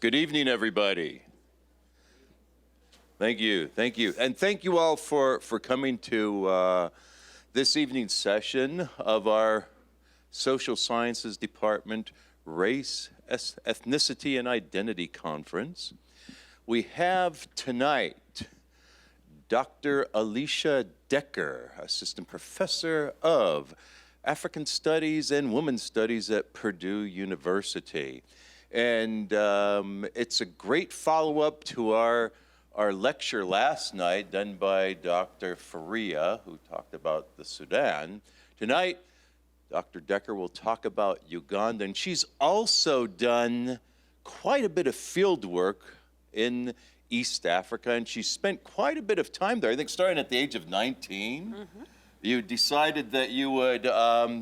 Good evening, everybody. Thank you. And thank you all for coming to this evening's session of our Social Sciences Department Race, Ethnicity, and Identity Conference. We have tonight Dr. Alicia Decker, Assistant Professor of African Studies and Women's Studies at Purdue University. And it's a great follow-up to our lecture last night done by Dr. Faria, who talked about the Sudan. Tonight, Dr. Decker will talk about Uganda, and she's also done quite a bit of field work in East Africa, and she spent quite a bit of time there, I think starting at the age of 19. Mm-hmm. You decided that you would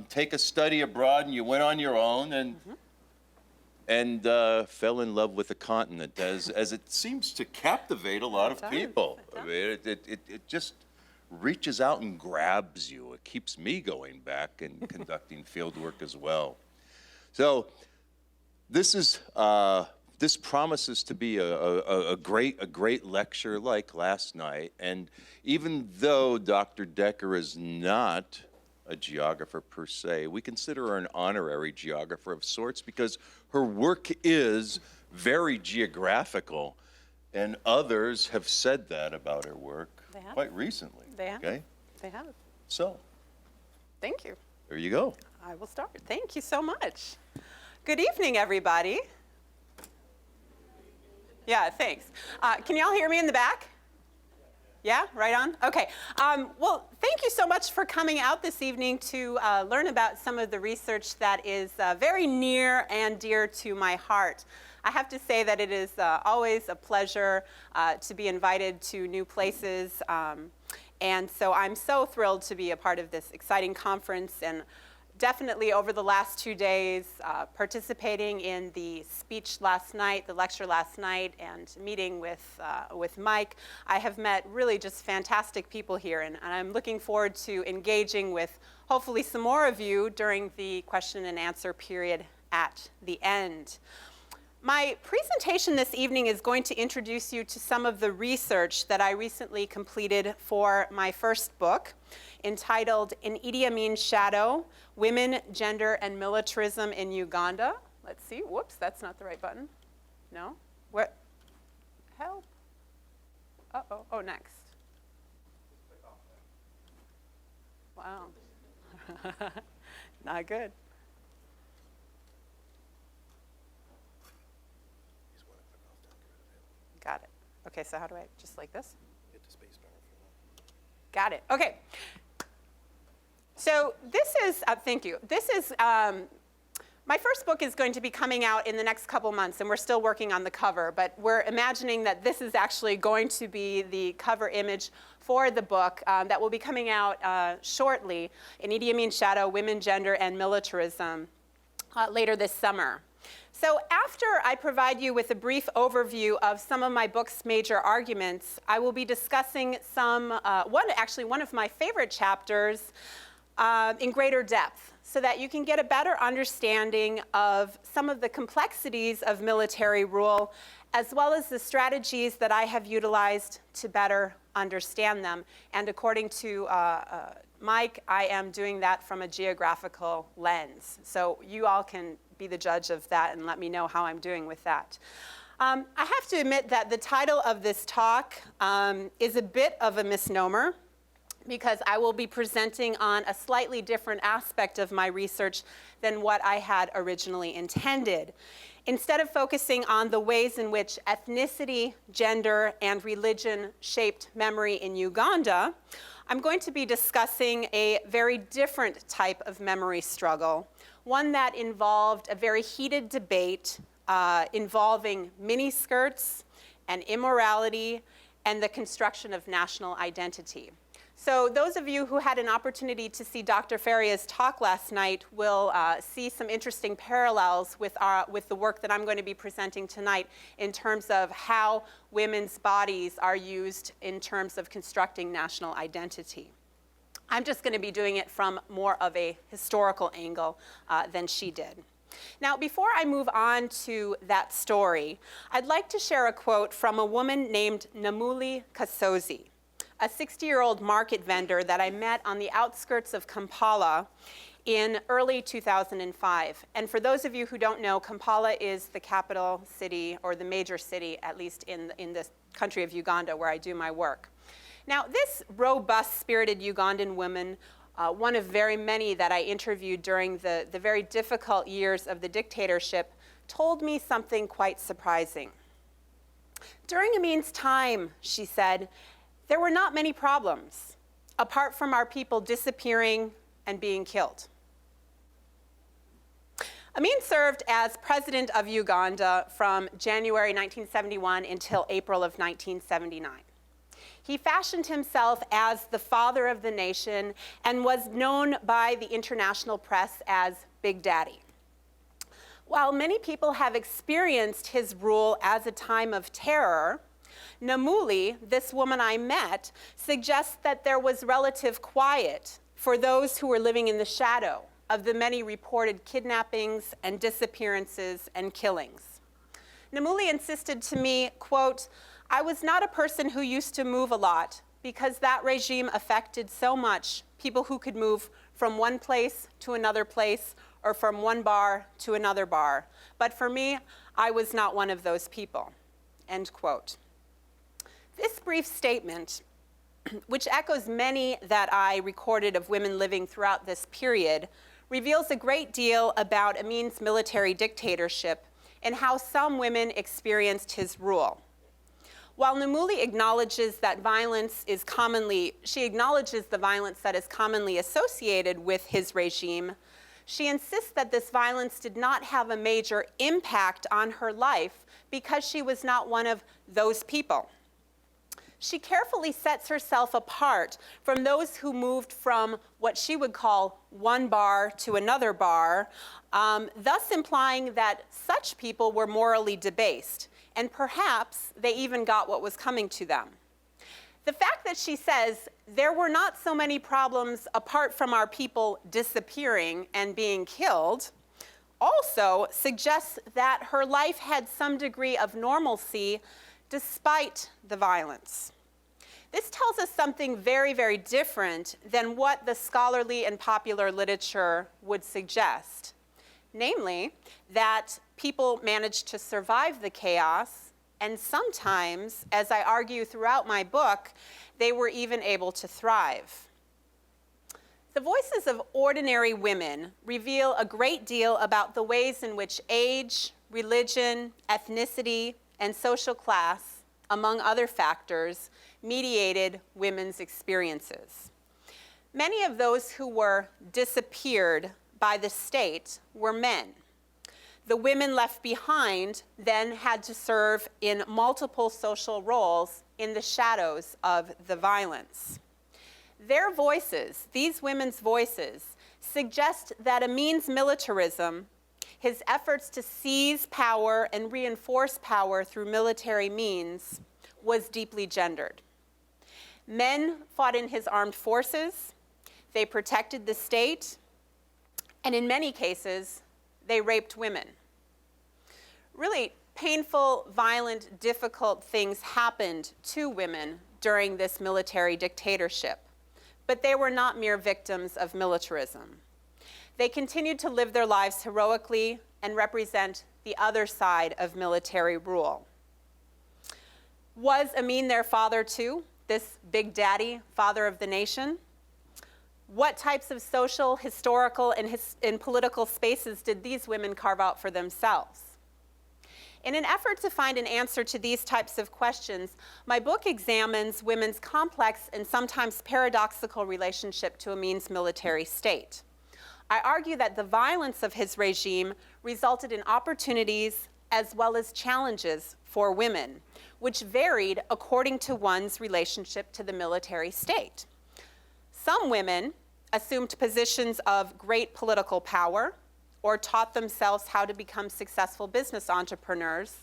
take a study abroad, and you went on your own, and fell in love with the continent, as it seems to captivate a lot of people. I mean, it just reaches out and grabs you. It keeps me going back and conducting field work as well. So this promises to be a great lecture like last night. And even though Dr. Decker is not a geographer per se, we consider her an honorary geographer of sorts because her work is very geographical, and others have said that about her work quite recently. They have. Okay? They have. So, thank you. there you go. I will start. Thank you so much. Good evening, everybody. Yeah, thanks. Can y'all hear me in the back? Yeah, right on? Okay. Well, thank you so much for coming out this evening to learn about some of the research that is very near and dear to my heart. I have to say that it is always a pleasure to be invited to new places. And so I'm so thrilled to be a part of this exciting conference, and definitely over the last 2 days, participating in the speech last night, the lecture last night, and meeting with Mike, I have met really just fantastic people here, and I'm looking forward to engaging with hopefully some more of you during the question and answer period at the end. My presentation this evening is going to introduce you to some of the research that I recently completed for my first book, entitled In Idi Amin's Shadow: Women, Gender, and Militarism in Uganda. Let's see. Whoops, that's not the right button. No? What? Help. Uh-oh. Oh, next. Wow. Not good. Got it. Okay, so how do I, just like this? Hit the space bar if you want. Got it. Okay. So this is, thank you. This is, my first book is going to be coming out in the next couple months, and we're still working on the cover, but we're imagining that this is actually going to be the cover image for the book that will be coming out shortly, In Idi Amin's Shadow: Women, Gender, and Militarism, later this summer. So after I provide you with a brief overview of some of my book's major arguments, I will be discussing one of my favorite chapters in greater depth, so that you can get a better understanding of some of the complexities of military rule, as well as the strategies that I have utilized to better understand them. And according to Mike, I am doing that from a geographical lens. So you all can be the judge of that and let me know how I'm doing with that. I have to admit that the title of this talk is a bit of a misnomer, because I will be presenting on a slightly different aspect of my research than what I had originally intended. Instead of focusing on the ways in which ethnicity, gender, and religion shaped memory in Uganda, I'm going to be discussing a very different type of memory struggle, one that involved a very heated debate involving miniskirts and immorality and the construction of national identity. So those of you who had an opportunity to see Dr. Faria's talk last night will see some interesting parallels with the work that I'm going to be presenting tonight in terms of how women's bodies are used in terms of constructing national identity. I'm just going to be doing it from more of a historical angle than she did. Now, before I move on to that story, I'd like to share a quote from a woman named Namuli Kasozi, a 60-year-old market vendor that I met on the outskirts of Kampala in early 2005. And for those of you who don't know, Kampala is the capital city, or the major city, at least in the country of Uganda, where I do my work. Now, this robust, spirited Ugandan woman, one of very many that I interviewed during the very difficult years of the dictatorship, told me something quite surprising. During Amin's time, she said, there were not many problems, apart from our people disappearing and being killed. Amin served as president of Uganda from January 1971 until April of 1979. He fashioned himself as the father of the nation and was known by the international press as Big Daddy. While many people have experienced his rule as a time of terror, Namuli, this woman I met, suggests that there was relative quiet for those who were living in the shadow of the many reported kidnappings and disappearances and killings. Namuli insisted to me, quote, I was not a person who used to move a lot because that regime affected so much people who could move from one place to another place or from one bar to another bar. But for me, I was not one of those people, end quote. This brief statement, which echoes many that I recorded of women living throughout this period, reveals a great deal about Amin's military dictatorship and how some women experienced his rule. While Namuli acknowledges that she acknowledges the violence that is commonly associated with his regime, she insists that this violence did not have a major impact on her life because she was not one of those people. She carefully sets herself apart from those who moved from what she would call one bar to another bar, thus implying that such people were morally debased, and perhaps they even got what was coming to them. The fact that she says there were not so many problems apart from our people disappearing and being killed also suggests that her life had some degree of normalcy despite the violence. This tells us something very, very different than what the scholarly and popular literature would suggest. Namely, that people managed to survive the chaos, and sometimes, as I argue throughout my book, they were even able to thrive. The voices of ordinary women reveal a great deal about the ways in which age, religion, ethnicity, and social class, among other factors, mediated women's experiences. Many of those who were disappeared by the state were men. The women left behind then had to serve in multiple social roles in the shadows of the violence. Their voices, these women's voices, suggest that Amin's militarism, his efforts to seize power and reinforce power through military means, was deeply gendered. Men fought in his armed forces, they protected the state, and in many cases, they raped women. Really painful, violent, difficult things happened to women during this military dictatorship, but they were not mere victims of militarism. They continued to live their lives heroically and represent the other side of military rule. Was Amin their father too, this Big Daddy, father of the nation? What types of social, historical, and political spaces did these women carve out for themselves? In an effort to find an answer to these types of questions, my book examines women's complex and sometimes paradoxical relationship to Amin's military state. I argue that the violence of his regime resulted in opportunities as well as challenges for women, which varied according to one's relationship to the military state. Some women assumed positions of great political power or taught themselves how to become successful business entrepreneurs,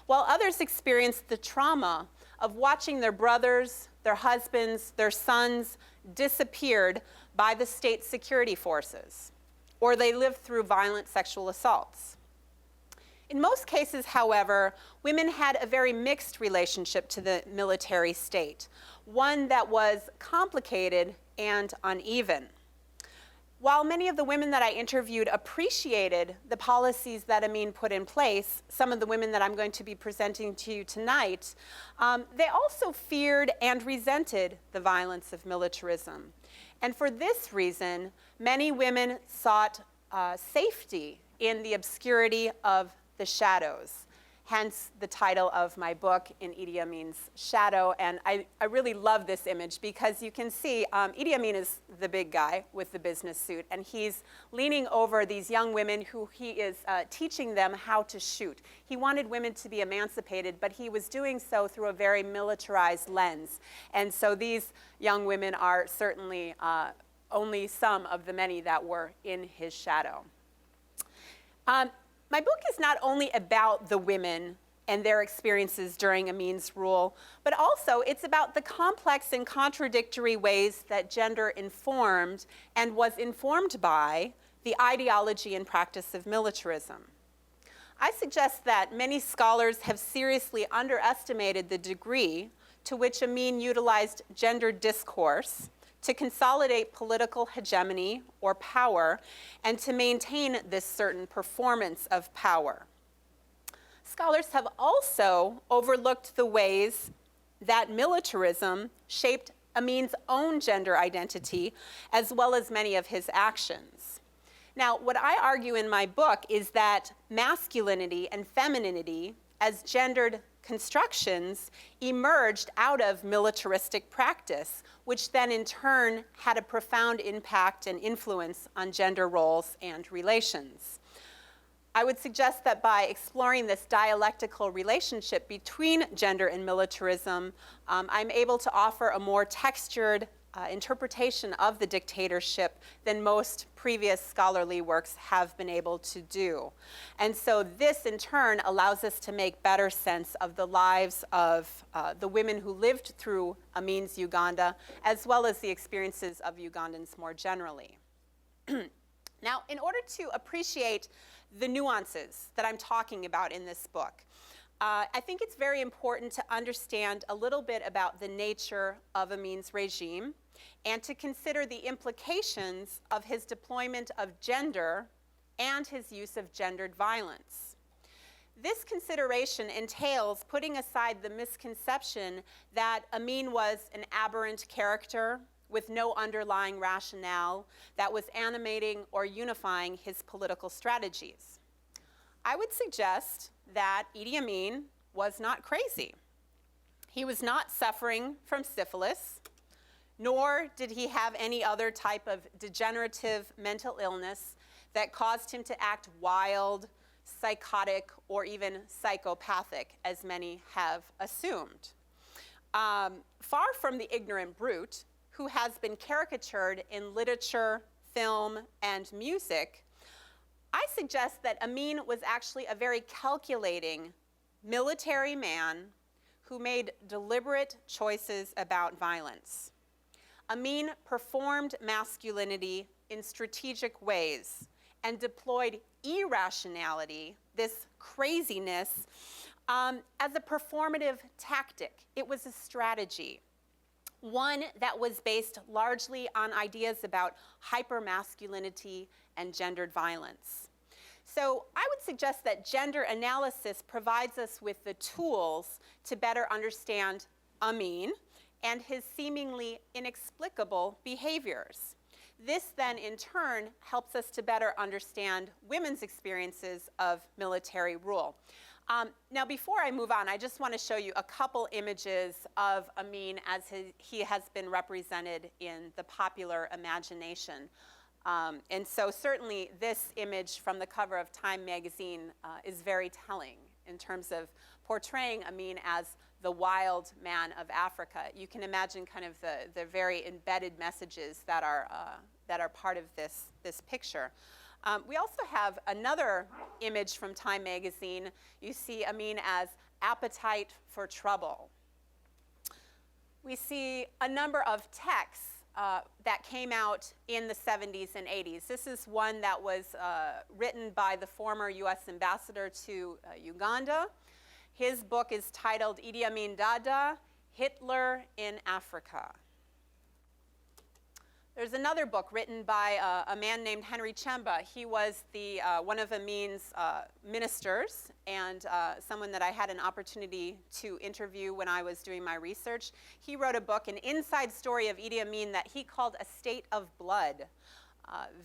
while others experienced the trauma of watching their brothers, their husbands, their sons disappeared by the state security forces. or they lived through violent sexual assaults. In most cases, however, women had a very mixed relationship to the military state, one that was complicated and uneven. While many of the women that I interviewed appreciated the policies that Amin put in place, some of the women that I'm going to be presenting to you tonight, they also feared and resented the violence of militarism. And for this reason, many women sought safety in the obscurity of the shadows, hence the title of my book, In Idi Amin's Shadow. And I really love this image because you can see Idi Amin is the big guy with the business suit, and he's leaning over these young women who he is teaching them how to shoot. He wanted women to be emancipated, but he was doing so through a very militarized lens. And so these young women are certainly only some of the many that were in his shadow. My book is not only about the women and their experiences during Amin's rule, but also it's about the complex and contradictory ways that gender informed and was informed by the ideology and practice of militarism. I suggest that many scholars have seriously underestimated the degree to which Amin utilized gender discourse to consolidate political hegemony or power and to maintain this certain performance of power. Scholars have also overlooked the ways that militarism shaped Amin's own gender identity as well as many of his actions. Now, what I argue in my book is that masculinity and femininity as gendered constructions emerged out of militaristic practice, which then in turn had a profound impact and influence on gender roles and relations. I would suggest that by exploring this dialectical relationship between gender and militarism, I'm able to offer a more textured interpretation of the dictatorship than most previous scholarly works have been able to do. And so this in turn allows us to make better sense of the lives of the women who lived through Amin's Uganda, as well as the experiences of Ugandans more generally. Now, in order to appreciate the nuances that I'm talking about in this book, I think it's very important to understand a little bit about the nature of Amin's regime and to consider the implications of his deployment of gender and his use of gendered violence. This consideration entails putting aside the misconception that Amin was an aberrant character with no underlying rationale that was animating or unifying his political strategies. I would suggest that Idi Amin was not crazy. He was not suffering from syphilis, nor did he have any other type of degenerative mental illness that caused him to act wild, psychotic, or even psychopathic, as many have assumed. Far from the ignorant brute who has been caricatured in literature, film, and music, I suggest that Amin was actually a very calculating military man who made deliberate choices about violence. Amin performed masculinity in strategic ways and deployed irrationality, this craziness, as a performative tactic. It was a strategy, one that was based largely on ideas about hypermasculinity and gendered violence. So I would suggest that gender analysis provides us with the tools to better understand Amin and his seemingly inexplicable behaviors. This then in turn helps us to better understand women's experiences of military rule. Now before I move on, I just want to show you a couple images of Amin as he has been represented in the popular imagination. And so certainly this image from the cover of Time magazine is very telling in terms of portraying Amin as the wild man of Africa. You can imagine kind of the very embedded messages that are part of this picture. We also have another image from Time magazine. You see Amin as appetite for trouble. We see a number of texts that came out in the 70s and 80s. This is one that was written by the former U.S. ambassador to Uganda. His book is titled Idi Amin Dada, Hitler in Africa. There's another book written by a man named Henry Chemba. He was one of Amin's ministers and someone that I had an opportunity to interview when I was doing my research. He wrote a book, an inside story of Idi Amin that he called A State of Blood.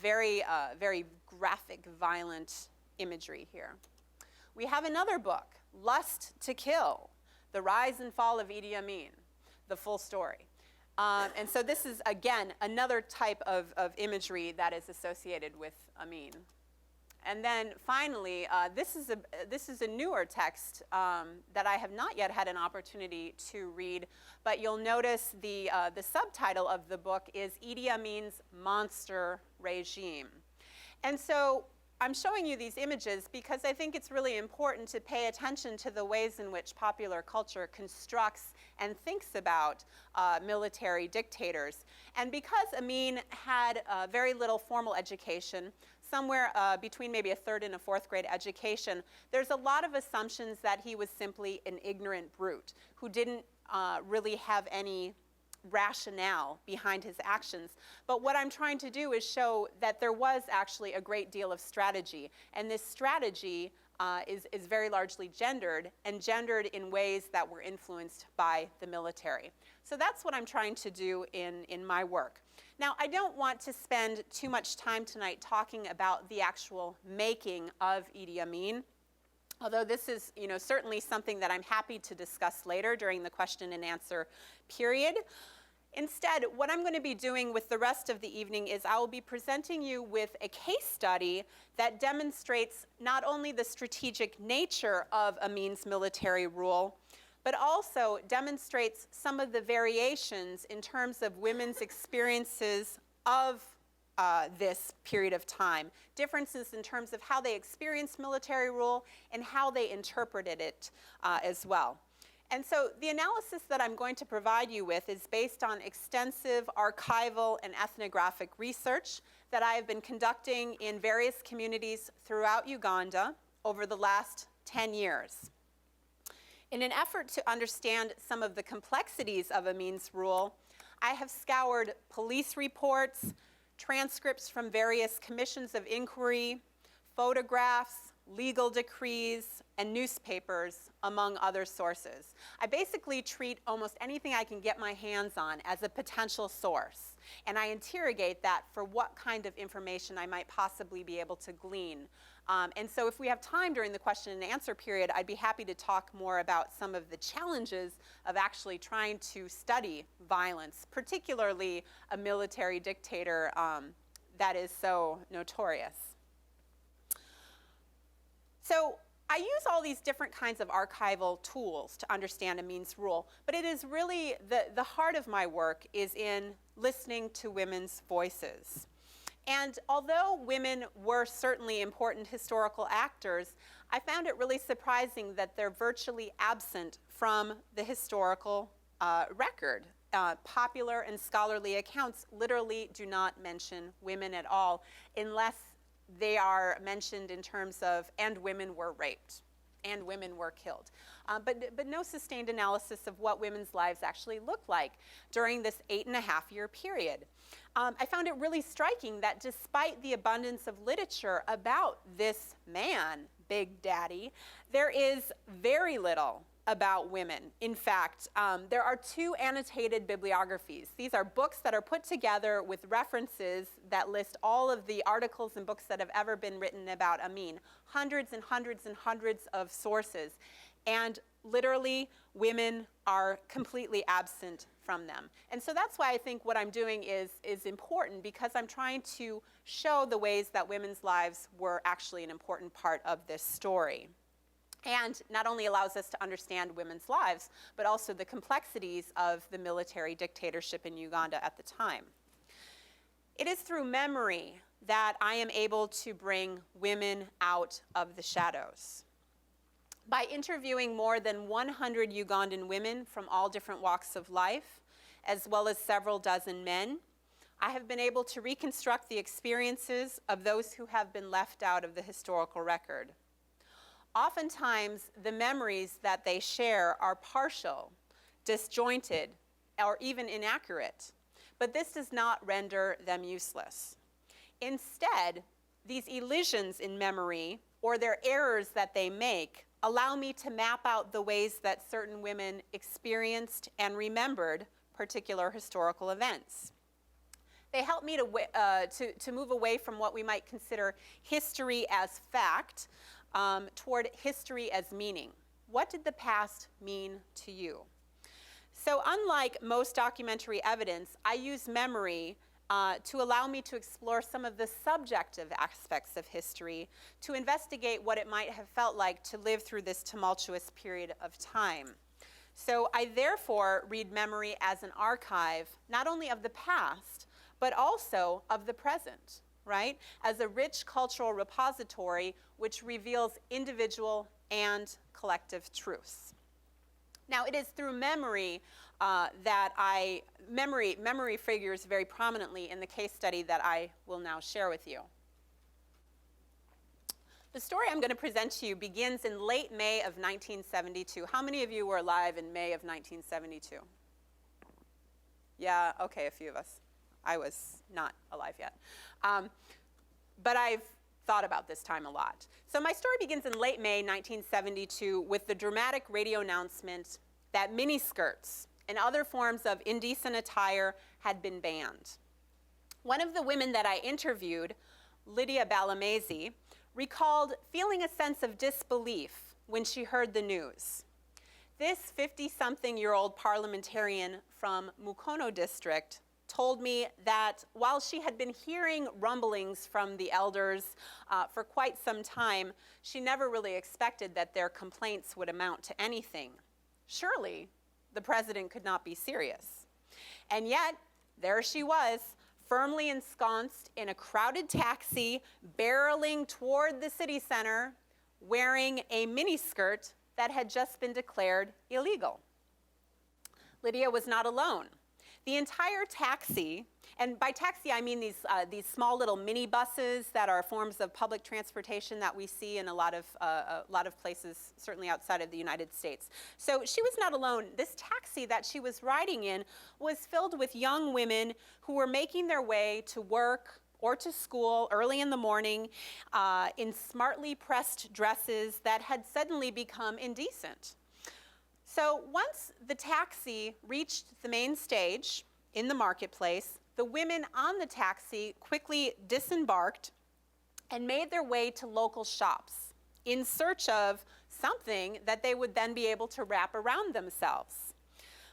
Very graphic, violent imagery here. We have another book, Lust to Kill, The Rise and Fall of Idi Amin, the full story. And so this is, again, another type of imagery that is associated with Amin. And then finally, this is a newer text that I have not yet had an opportunity to read, but you'll notice the subtitle of the book is Idi Amin's Monster Regime. And so I'm showing you these images because I think it's really important to pay attention to the ways in which popular culture constructs and thinks about military dictators. And because Amin had very little formal education, somewhere between maybe a third and a fourth grade education, there's a lot of assumptions that he was simply an ignorant brute who didn't really have any rationale behind his actions. But what I'm trying to do is show that there was actually a great deal of strategy. And this strategy is very largely gendered, and gendered in ways that were influenced by the military. So that's what I'm trying to do in my work. Now, I don't want to spend too much time tonight talking about the actual making of Idi Amin, although this is, certainly something that I'm happy to discuss later during the question and answer period. Instead, what I'm going to be doing with the rest of the evening is I will be presenting you with a case study that demonstrates not only the strategic nature of Amin's military rule, but also demonstrates some of the variations in terms of women's experiences of this period of time, differences in terms of how they experienced military rule and how they interpreted it as well. And so the analysis that I'm going to provide you with is based on extensive archival and ethnographic research that I have been conducting in various communities throughout Uganda over the last 10 years. In an effort to understand some of the complexities of Amin's rule, I have scoured police reports, transcripts from various commissions of inquiry, photographs, legal decrees, and newspapers, among other sources. I basically treat almost anything I can get my hands on as a potential source, and I interrogate that for what kind of information I might possibly be able to glean. And so if we have time during the question and answer period, I'd be happy to talk more about some of the challenges of actually trying to study violence, particularly a military dictator that is so notorious. So I use all these different kinds of archival tools to understand Amin's rule, but it is really the heart of my work is in listening to women's voices. And although women were certainly important historical actors, I found it really surprising that they're virtually absent from the historical record. Popular and scholarly accounts literally do not mention women at all, unless they are mentioned in terms of, and women were raped, and women were killed. But no sustained analysis of what women's lives actually looked like during this 8.5-year period. I found it really striking that despite the abundance of literature about this man, Big Daddy, there is very little about women. In fact, there are 2 annotated bibliographies. These are books that are put together with references that list all of the articles and books that have ever been written about Amin. Hundreds and hundreds and hundreds of sources. And literally, women are completely absent from them. And so that's why I think what I'm doing is important, because I'm trying to show the ways that women's lives were actually an important part of this story. And not only allows us to understand women's lives, but also the complexities of the military dictatorship in Uganda at the time. It is through memory that I am able to bring women out of the shadows. By interviewing more than 100 Ugandan women from all different walks of life, as well as several dozen men, I have been able to reconstruct the experiences of those who have been left out of the historical record. Oftentimes, the memories that they share are partial, disjointed, or even inaccurate, but this does not render them useless. Instead, these elisions in memory, or their errors that they make, allow me to map out the ways that certain women experienced and remembered particular historical events. They help me to move away from what we might consider history as fact toward history as meaning. What did the past mean to you? So unlike most documentary evidence, I use memory to allow me to explore some of the subjective aspects of history, to investigate what it might have felt like to live through this tumultuous period of time. So I therefore read memory as an archive, not only of the past, but also of the present, right? As a rich cultural repository which reveals individual and collective truths. Now, it is through memory that memory figures very prominently in the case study that I will now share with you. The story I'm going to present to you begins in late May of 1972. How many of you were alive in May of 1972? Yeah, okay, a few of us. I was not alive yet. But I've thought about this time a lot. So my story begins in late May 1972 with the dramatic radio announcement that miniskirts and other forms of indecent attire had been banned. One of the women that I interviewed, Lydia Balamese, recalled feeling a sense of disbelief when she heard the news. This 50-something-year-old parliamentarian from Mukono district told me that while she had been hearing rumblings from the elders for quite some time, she never really expected that their complaints would amount to anything. Surely, the president could not be serious. And yet, there she was, firmly ensconced in a crowded taxi, barreling toward the city center, wearing a miniskirt that had just been declared illegal. Lydia was not alone. The entire taxi, and by taxi I mean these small little minibuses that are forms of public transportation that we see in a lot of places, certainly outside of the United States. So she was not alone. This taxi that she was riding in was filled with young women who were making their way to work or to school early in the morning in smartly pressed dresses that had suddenly become indecent. So once the taxi reached the main stage in the marketplace, the women on the taxi quickly disembarked and made their way to local shops in search of something that they would then be able to wrap around themselves.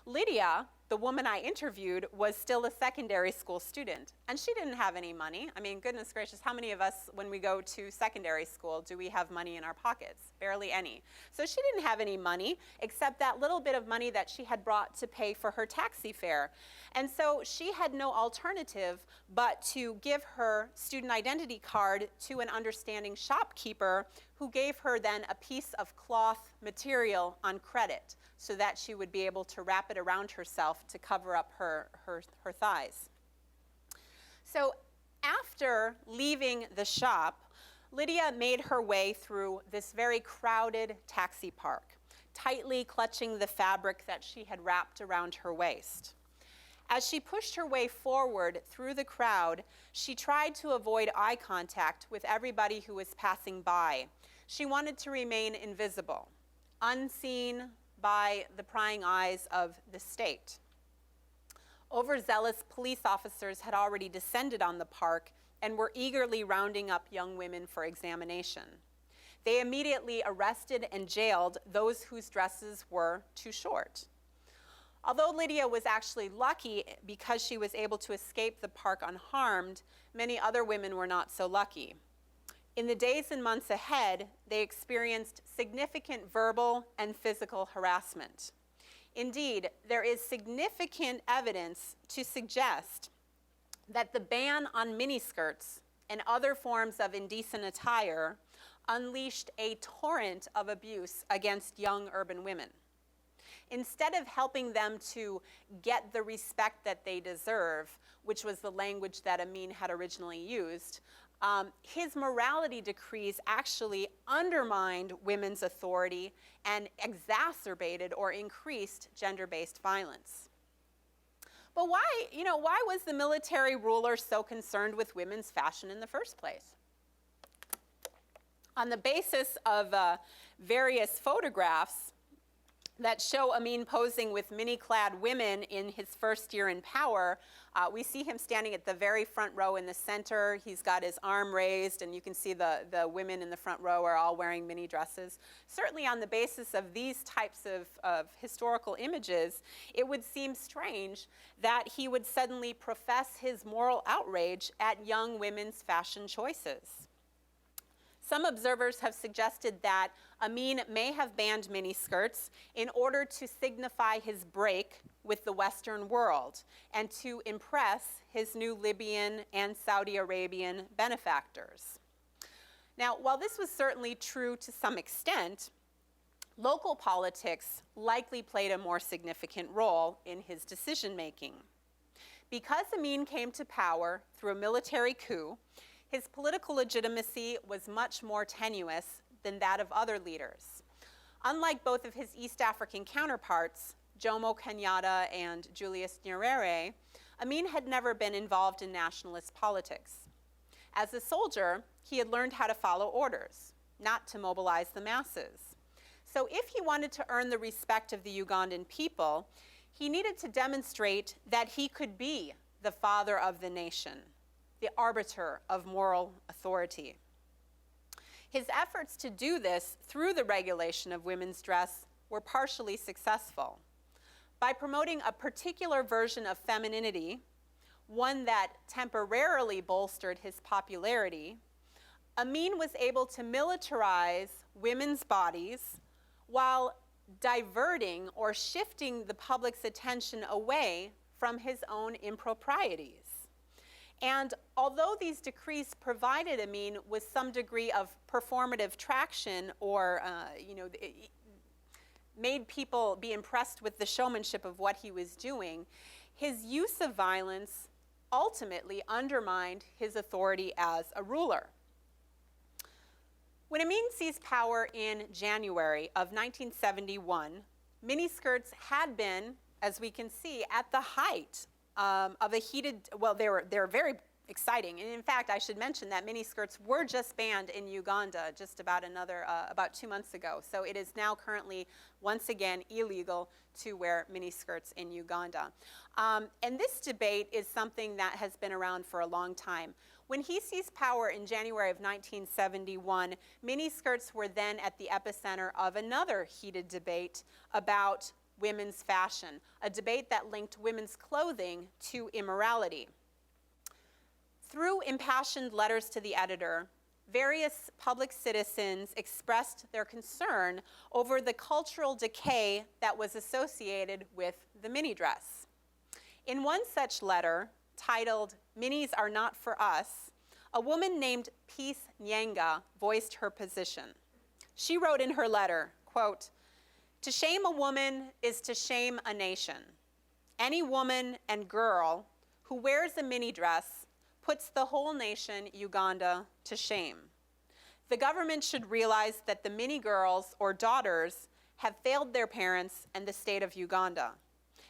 Lydia, the woman I interviewed, was still a secondary school student, and she didn't have any money. I mean, goodness gracious, how many of us, when we go to secondary school, do we have money in our pockets? Barely any. So she didn't have any money, except that little bit of money that she had brought to pay for her taxi fare. And so she had no alternative but to give her student identity card to an understanding shopkeeper who gave her then a piece of cloth material on credit so that she would be able to wrap it around herself to cover up her thighs. So after leaving the shop, Lydia made her way through this very crowded taxi park, tightly clutching the fabric that she had wrapped around her waist. As she pushed her way forward through the crowd, she tried to avoid eye contact with everybody who was passing by. She wanted to remain invisible, unseen by the prying eyes of the state. Overzealous police officers had already descended on the park and were eagerly rounding up young women for examination. They immediately arrested and jailed those whose dresses were too short. Although Lydia was actually lucky because she was able to escape the park unharmed, many other women were not so lucky. In the days and months ahead, they experienced significant verbal and physical harassment. Indeed, there is significant evidence to suggest that the ban on miniskirts and other forms of indecent attire unleashed a torrent of abuse against young urban women. instead of helping them to get the respect that they deserve, which was the language that Amin had originally used, his morality decrees actually undermined women's authority and exacerbated or increased gender-based violence. But why was the military ruler so concerned with women's fashion in the first place? On the basis of various photographs that show Amin posing with mini-clad women in his first year in power, we see him standing at the very front row in the center. He's got his arm raised, and you can see the women in the front row are all wearing mini dresses. Certainly on the basis of these types of historical images, it would seem strange that he would suddenly profess his moral outrage at young women's fashion choices. Some observers have suggested that Amin may have banned miniskirts in order to signify his break with the Western world and to impress his new Libyan and Saudi Arabian benefactors. Now, while this was certainly true to some extent, local politics likely played a more significant role in his decision-making. Because Amin came to power through a military coup, his political legitimacy was much more tenuous than that of other leaders. Unlike both of his East African counterparts, Jomo Kenyatta and Julius Nyerere, Amin had never been involved in nationalist politics. As a soldier, he had learned how to follow orders, not to mobilize the masses. So if he wanted to earn the respect of the Ugandan people, he needed to demonstrate that he could be the father of the nation, the arbiter of moral authority. His efforts to do this through the regulation of women's dress were partially successful. By promoting a particular version of femininity, one that temporarily bolstered his popularity, Amin was able to militarize women's bodies while diverting or shifting the public's attention away from his own improprieties. And although these decrees provided Amin with some degree of performative traction or made people be impressed with the showmanship of what he was doing, his use of violence ultimately undermined his authority as a ruler. When Amin seized power in January of 1971, miniskirts had been, as we can see, at the height of a heated, well, they were very exciting. And in fact, I should mention that miniskirts were just banned in Uganda just about 2 months ago. So it is now currently, once again, illegal to wear miniskirts in Uganda. And this debate is something that has been around for a long time. When he seized power in January of 1971, miniskirts were then at the epicenter of another heated debate about women's fashion, a debate that linked women's clothing to immorality. Through impassioned letters to the editor, various public citizens expressed their concern over the cultural decay that was associated with the mini dress. In one such letter, titled, "Minis Are Not For Us," a woman named Peace Nyenga voiced her position. She wrote in her letter, quote, "To shame a woman is to shame a nation. Any woman and girl who wears a mini dress puts the whole nation, Uganda, to shame. The government should realize that the mini girls or daughters have failed their parents and the state of Uganda.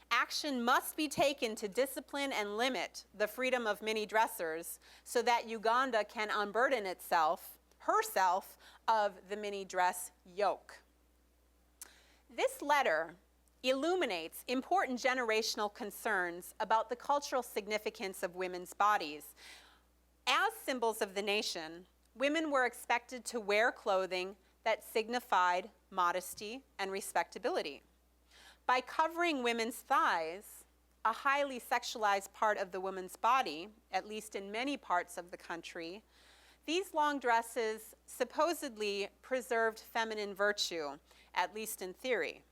Action must be taken to discipline and limit the freedom of mini dressers so that Uganda can unburden herself of the mini dress yoke." This letter illuminates important generational concerns about the cultural significance of women's bodies. As symbols of the nation, women were expected to wear clothing that signified modesty and respectability. By covering women's thighs, a highly sexualized part of the woman's body, at least in many parts of the country, these long dresses supposedly preserved feminine virtue, at least in theory.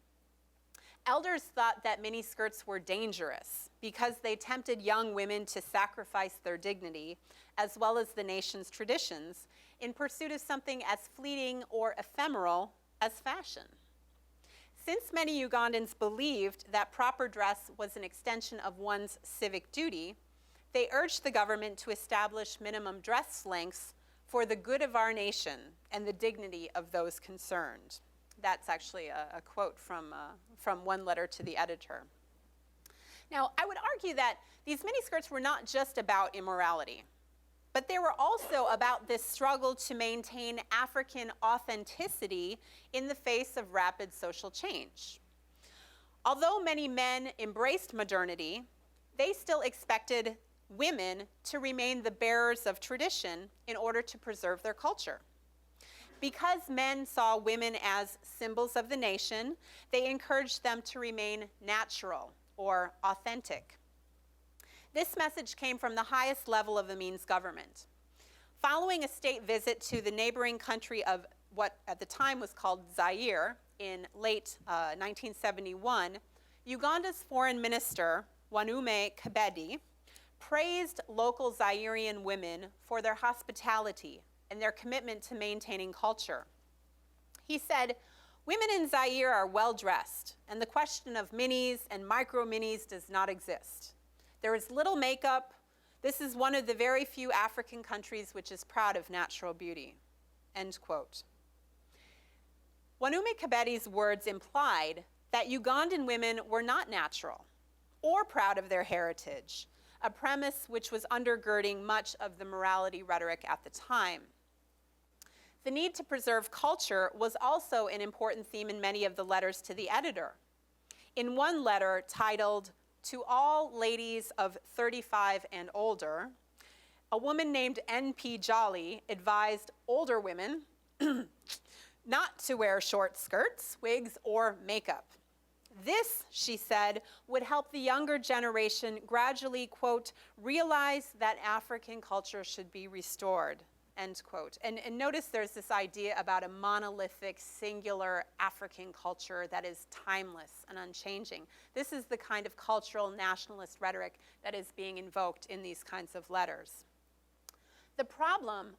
Elders thought that miniskirts were dangerous because they tempted young women to sacrifice their dignity, as well as the nation's traditions, in pursuit of something as fleeting or ephemeral as fashion. Since many Ugandans believed that proper dress was an extension of one's civic duty, they urged the government to establish minimum dress lengths for the good of our nation and the dignity of those concerned. That's actually a quote from one letter to the editor. Now, I would argue that these miniskirts were not just about immorality, but they were also about this struggle to maintain African authenticity in the face of rapid social change. Although many men embraced modernity, they still expected women to remain the bearers of tradition in order to preserve their culture. Because men saw women as symbols of the nation, they encouraged them to remain natural or authentic. This message came from the highest level of Amin's government. Following a state visit to the neighboring country of what at the time was called Zaire in late 1971, Uganda's foreign minister, Wanaume Kabedi, praised local Zairean women for their hospitality and their commitment to maintaining culture. He said, "Women in Zaire are well-dressed, and the question of minis and micro-minis does not exist. There is little makeup. This is one of the very few African countries which is proud of natural beauty." End quote. Wanaume Kabedi's words implied that Ugandan women were not natural or proud of their heritage, a premise which was undergirding much of the morality rhetoric at the time. The need to preserve culture was also an important theme in many of the letters to the editor. In one letter titled, "To All Ladies of 35 and Older," a woman named N.P. Jolly advised older women not to wear short skirts, wigs, or makeup. This, she said, would help the younger generation gradually, quote, realize that African culture should be restored, end quote. And notice there's this idea about a monolithic, singular African culture that is timeless and unchanging. This is the kind of cultural nationalist rhetoric that is being invoked in these kinds of letters. The problem,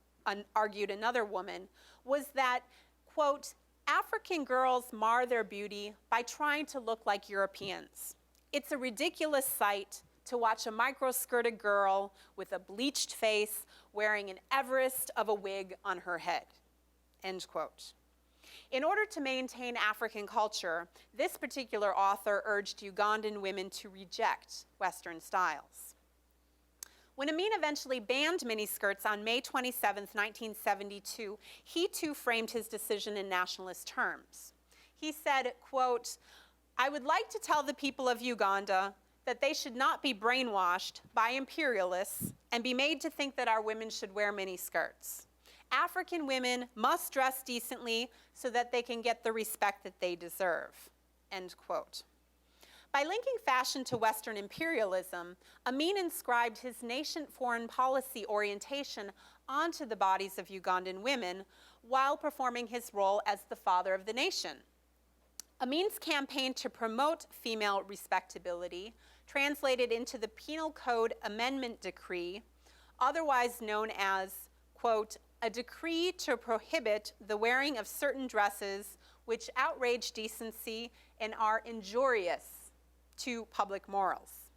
argued another woman, was that, quote, African girls mar their beauty by trying to look like Europeans. It's a ridiculous sight to watch a micro-skirted girl with a bleached face wearing an Everest of a wig on her head, end quote. In order to maintain African culture, this particular author urged Ugandan women to reject Western styles. When Amin eventually banned miniskirts on May 27, 1972, he too framed his decision in nationalist terms. He said, quote, "I would like to tell the people of Uganda that they should not be brainwashed by imperialists and be made to think that our women should wear miniskirts. African women must dress decently so that they can get the respect that they deserve," end quote. By linking fashion to Western imperialism, Amin inscribed his nascent foreign policy orientation onto the bodies of Ugandan women while performing his role as the father of the nation. Amin's campaign to promote female respectability translated into the Penal Code Amendment Decree, otherwise known as, quote, "a decree to prohibit the wearing of certain dresses which outrage decency and are injurious to public morals."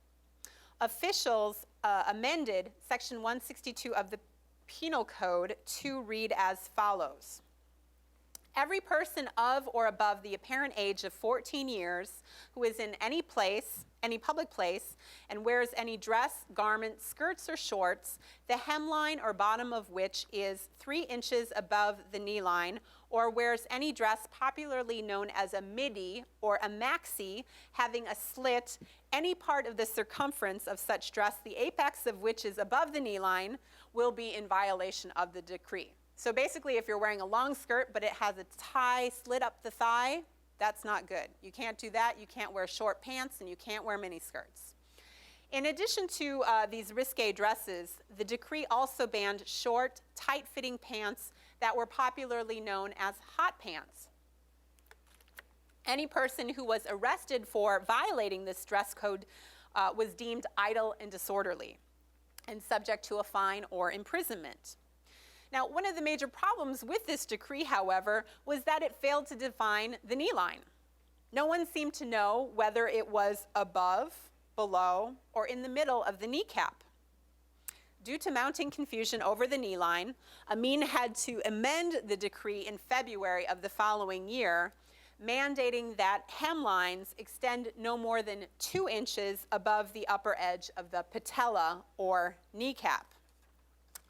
Officials amended Section 162 of the Penal Code to read as follows. Every person of or above the apparent age of 14 years who is in any place, any public place, and wears any dress, garment, skirts, or shorts, the hemline or bottom of which is 3 inches above the knee line, or wears any dress popularly known as a midi or a maxi, having a slit, any part of the circumference of such dress, the apex of which is above the knee line, will be in violation of the decree. So basically, if you're wearing a long skirt, but it has a tie slit up the thigh, that's not good. You can't do that. You can't wear short pants, and you can't wear miniskirts. In addition to these risque dresses, the decree also banned short, tight-fitting pants that were popularly known as hot pants. Any person who was arrested for violating this dress code was deemed idle and disorderly and subject to a fine or imprisonment. Now, one of the major problems with this decree, however, was that it failed to define the knee line. No one seemed to know whether it was above, below, or in the middle of the kneecap. Due to mounting confusion over the knee line, Amin had to amend the decree in February of the following year, mandating that hemlines extend no more than 2 inches above the upper edge of the patella or kneecap.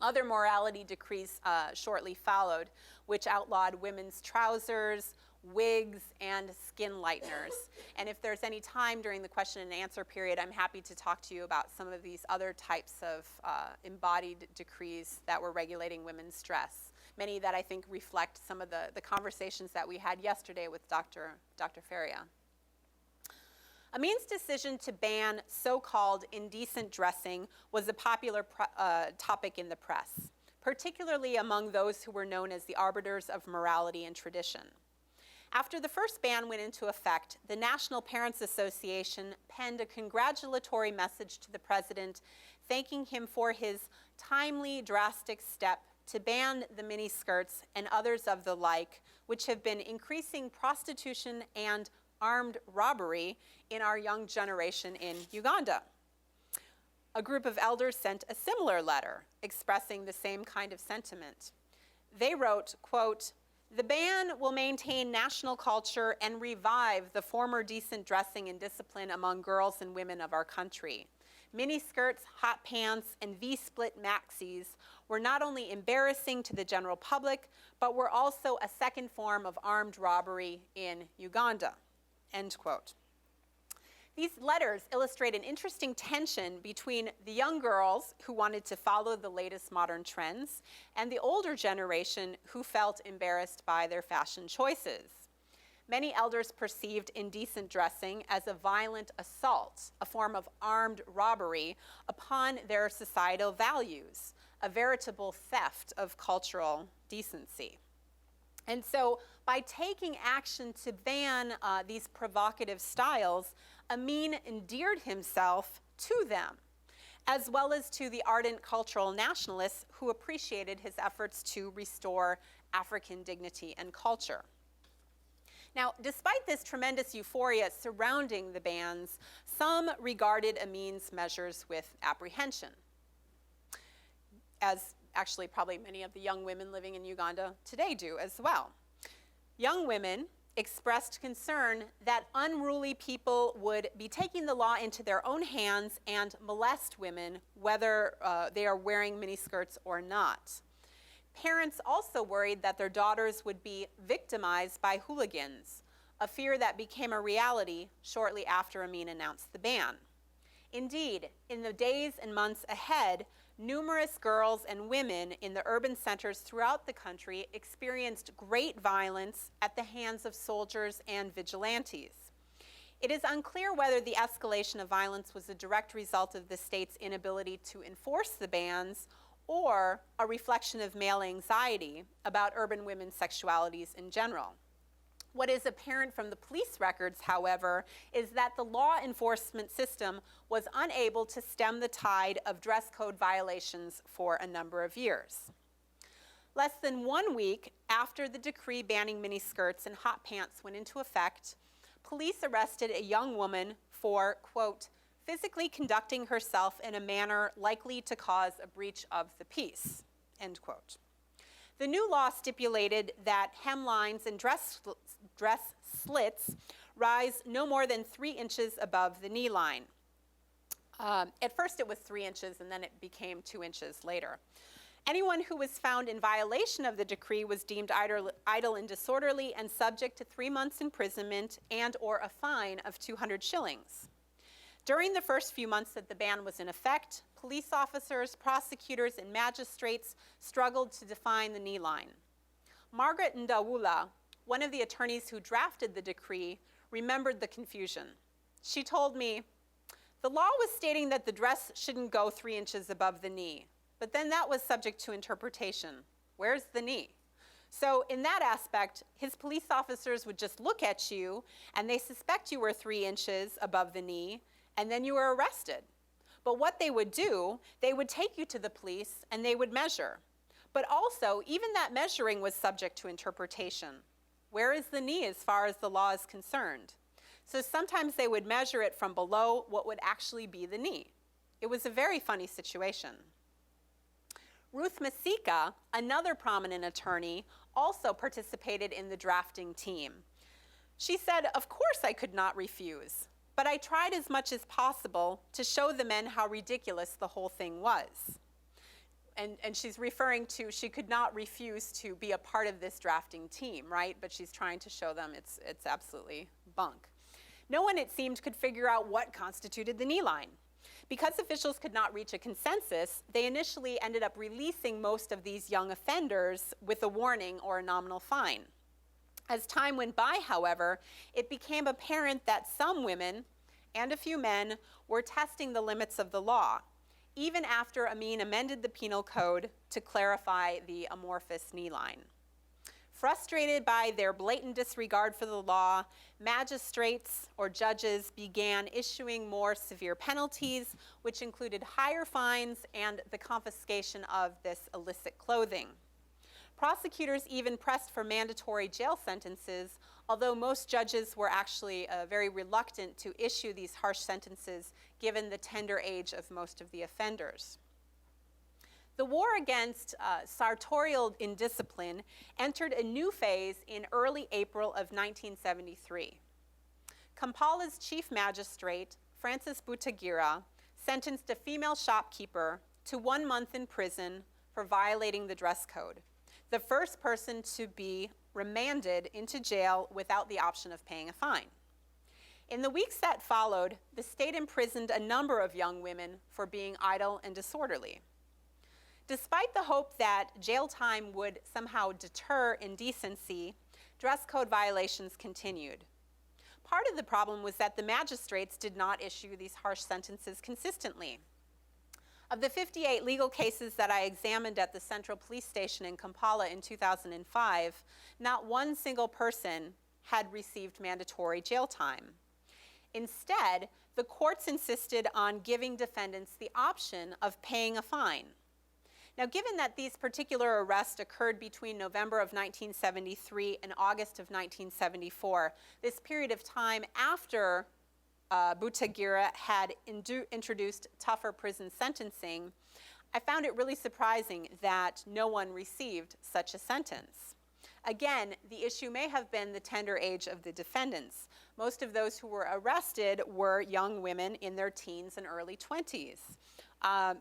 Other morality decrees shortly followed, which outlawed women's trousers, wigs, and skin lighteners. And if there's any time during the question and answer period, I'm happy to talk to you about some of these other types of embodied decrees that were regulating women's dress, many that I think reflect some of the conversations that we had yesterday with Dr. Faria. Amin's decision to ban so-called indecent dressing was a popular topic in the press, particularly among those who were known as the arbiters of morality and tradition. After the first ban went into effect, the National Parents Association penned a congratulatory message to the president, thanking him for his timely, drastic step to ban the miniskirts and others of the like, which have been increasing prostitution and armed robbery in our young generation in Uganda. A group of elders sent a similar letter expressing the same kind of sentiment. They wrote, quote, "The ban will maintain national culture and revive the former decent dressing and discipline among girls and women of our country. Miniskirts, hot pants, and V-split maxis were not only embarrassing to the general public, but were also a second form of armed robbery in Uganda." End quote. These letters illustrate an interesting tension between the young girls who wanted to follow the latest modern trends and the older generation who felt embarrassed by their fashion choices. Many elders perceived indecent dressing as a violent assault, a form of armed robbery upon their societal values, a veritable theft of cultural decency. And so by taking action to ban these provocative styles, Amin endeared himself to them, as well as to the ardent cultural nationalists who appreciated his efforts to restore African dignity and culture. Now, despite this tremendous euphoria surrounding the bans, some regarded Amin's measures with apprehension, as actually probably many of the young women living in Uganda today do as well. Young women expressed concern that unruly people would be taking the law into their own hands and molest women, whether they are wearing miniskirts or not. Parents also worried that their daughters would be victimized by hooligans, a fear that became a reality shortly after Amin announced the ban. Indeed, in the days and months ahead, numerous girls and women in the urban centers throughout the country experienced great violence at the hands of soldiers and vigilantes. It is unclear whether the escalation of violence was a direct result of the state's inability to enforce the bans or a reflection of male anxiety about urban women's sexualities in general. What is apparent from the police records, however, is that the law enforcement system was unable to stem the tide of dress code violations for a number of years. Less than 1 week after the decree banning miniskirts and hot pants went into effect, police arrested a young woman for, quote, physically conducting herself in a manner likely to cause a breach of the peace, end quote. The new law stipulated that hemlines and dress slits rise no more than 3 inches above the knee line. At first it was 3 inches and then it became 2 inches later. Anyone who was found in violation of the decree was deemed idle and disorderly and subject to 3 months imprisonment and or a fine of 200 shillings. During the first few months that the ban was in effect, police officers, prosecutors, and magistrates struggled to define the knee line. Margaret Ndawula, one of the attorneys who drafted the decree, remembered the confusion. She told me, "The law was stating that the dress shouldn't go 3 inches above the knee, but then that was subject to interpretation. Where's the knee?" So in that aspect, his police officers would just look at you and they suspect you were 3 inches above the knee, and then you were arrested. But what they would do, they would take you to the police and they would measure. But also, even that measuring was subject to interpretation. Where is the knee as far as the law is concerned? So sometimes they would measure it from below what would actually be the knee. It was a very funny situation. Ruth Masika, another prominent attorney, also participated in the drafting team. She said, "Of course I could not refuse, but I tried as much as possible to show the men how ridiculous the whole thing was." And she's referring to she could not refuse to be a part of this drafting team, right? But she's trying to show them it's absolutely bunk. No one, it seemed, could figure out what constituted the knee line. Because officials could not reach a consensus, they initially ended up releasing most of these young offenders with a warning or a nominal fine. As time went by, however, it became apparent that some women and a few men were testing the limits of the law, even after Amin amended the penal code to clarify the amorphous knee line. Frustrated by their blatant disregard for the law, magistrates or judges began issuing more severe penalties, which included higher fines and the confiscation of this illicit clothing. Prosecutors even pressed for mandatory jail sentences, although most judges were actually very reluctant to issue these harsh sentences given the tender age of most of the offenders. The war against sartorial indiscipline entered a new phase in early April of 1973. Kampala's chief magistrate, Francis Butagira, sentenced a female shopkeeper to 1 month in prison for violating the dress code, the first person to be remanded into jail without the option of paying a fine. In the weeks that followed, the state imprisoned a number of young women for being idle and disorderly. Despite the hope that jail time would somehow deter indecency, dress code violations continued. Part of the problem was that the magistrates did not issue these harsh sentences consistently. Of the 58 legal cases that I examined at the Central Police Station in Kampala in 2005, not one single person had received mandatory jail time. Instead, the courts insisted on giving defendants the option of paying a fine. Now, given that these particular arrests occurred between November of 1973 and August of 1974, this period of time after Butagira had introduced tougher prison sentencing, I found it really surprising that no one received such a sentence. Again, the issue may have been the tender age of the defendants. Most of those who were arrested were young women in their teens and early 20s.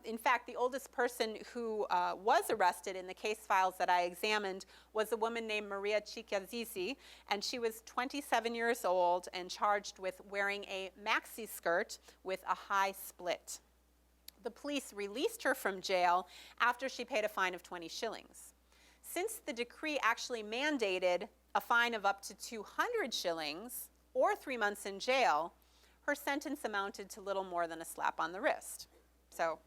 In fact, the oldest person who was arrested in the case files that I examined was a woman named Maria Chikazizi, and she was 27 years old and charged with wearing a maxi skirt with a high split. The police released her from jail after she paid a fine of 20 shillings. Since the decree actually mandated a fine of up to 200 shillings or 3 months in jail, her sentence amounted to little more than a slap on the wrist. So,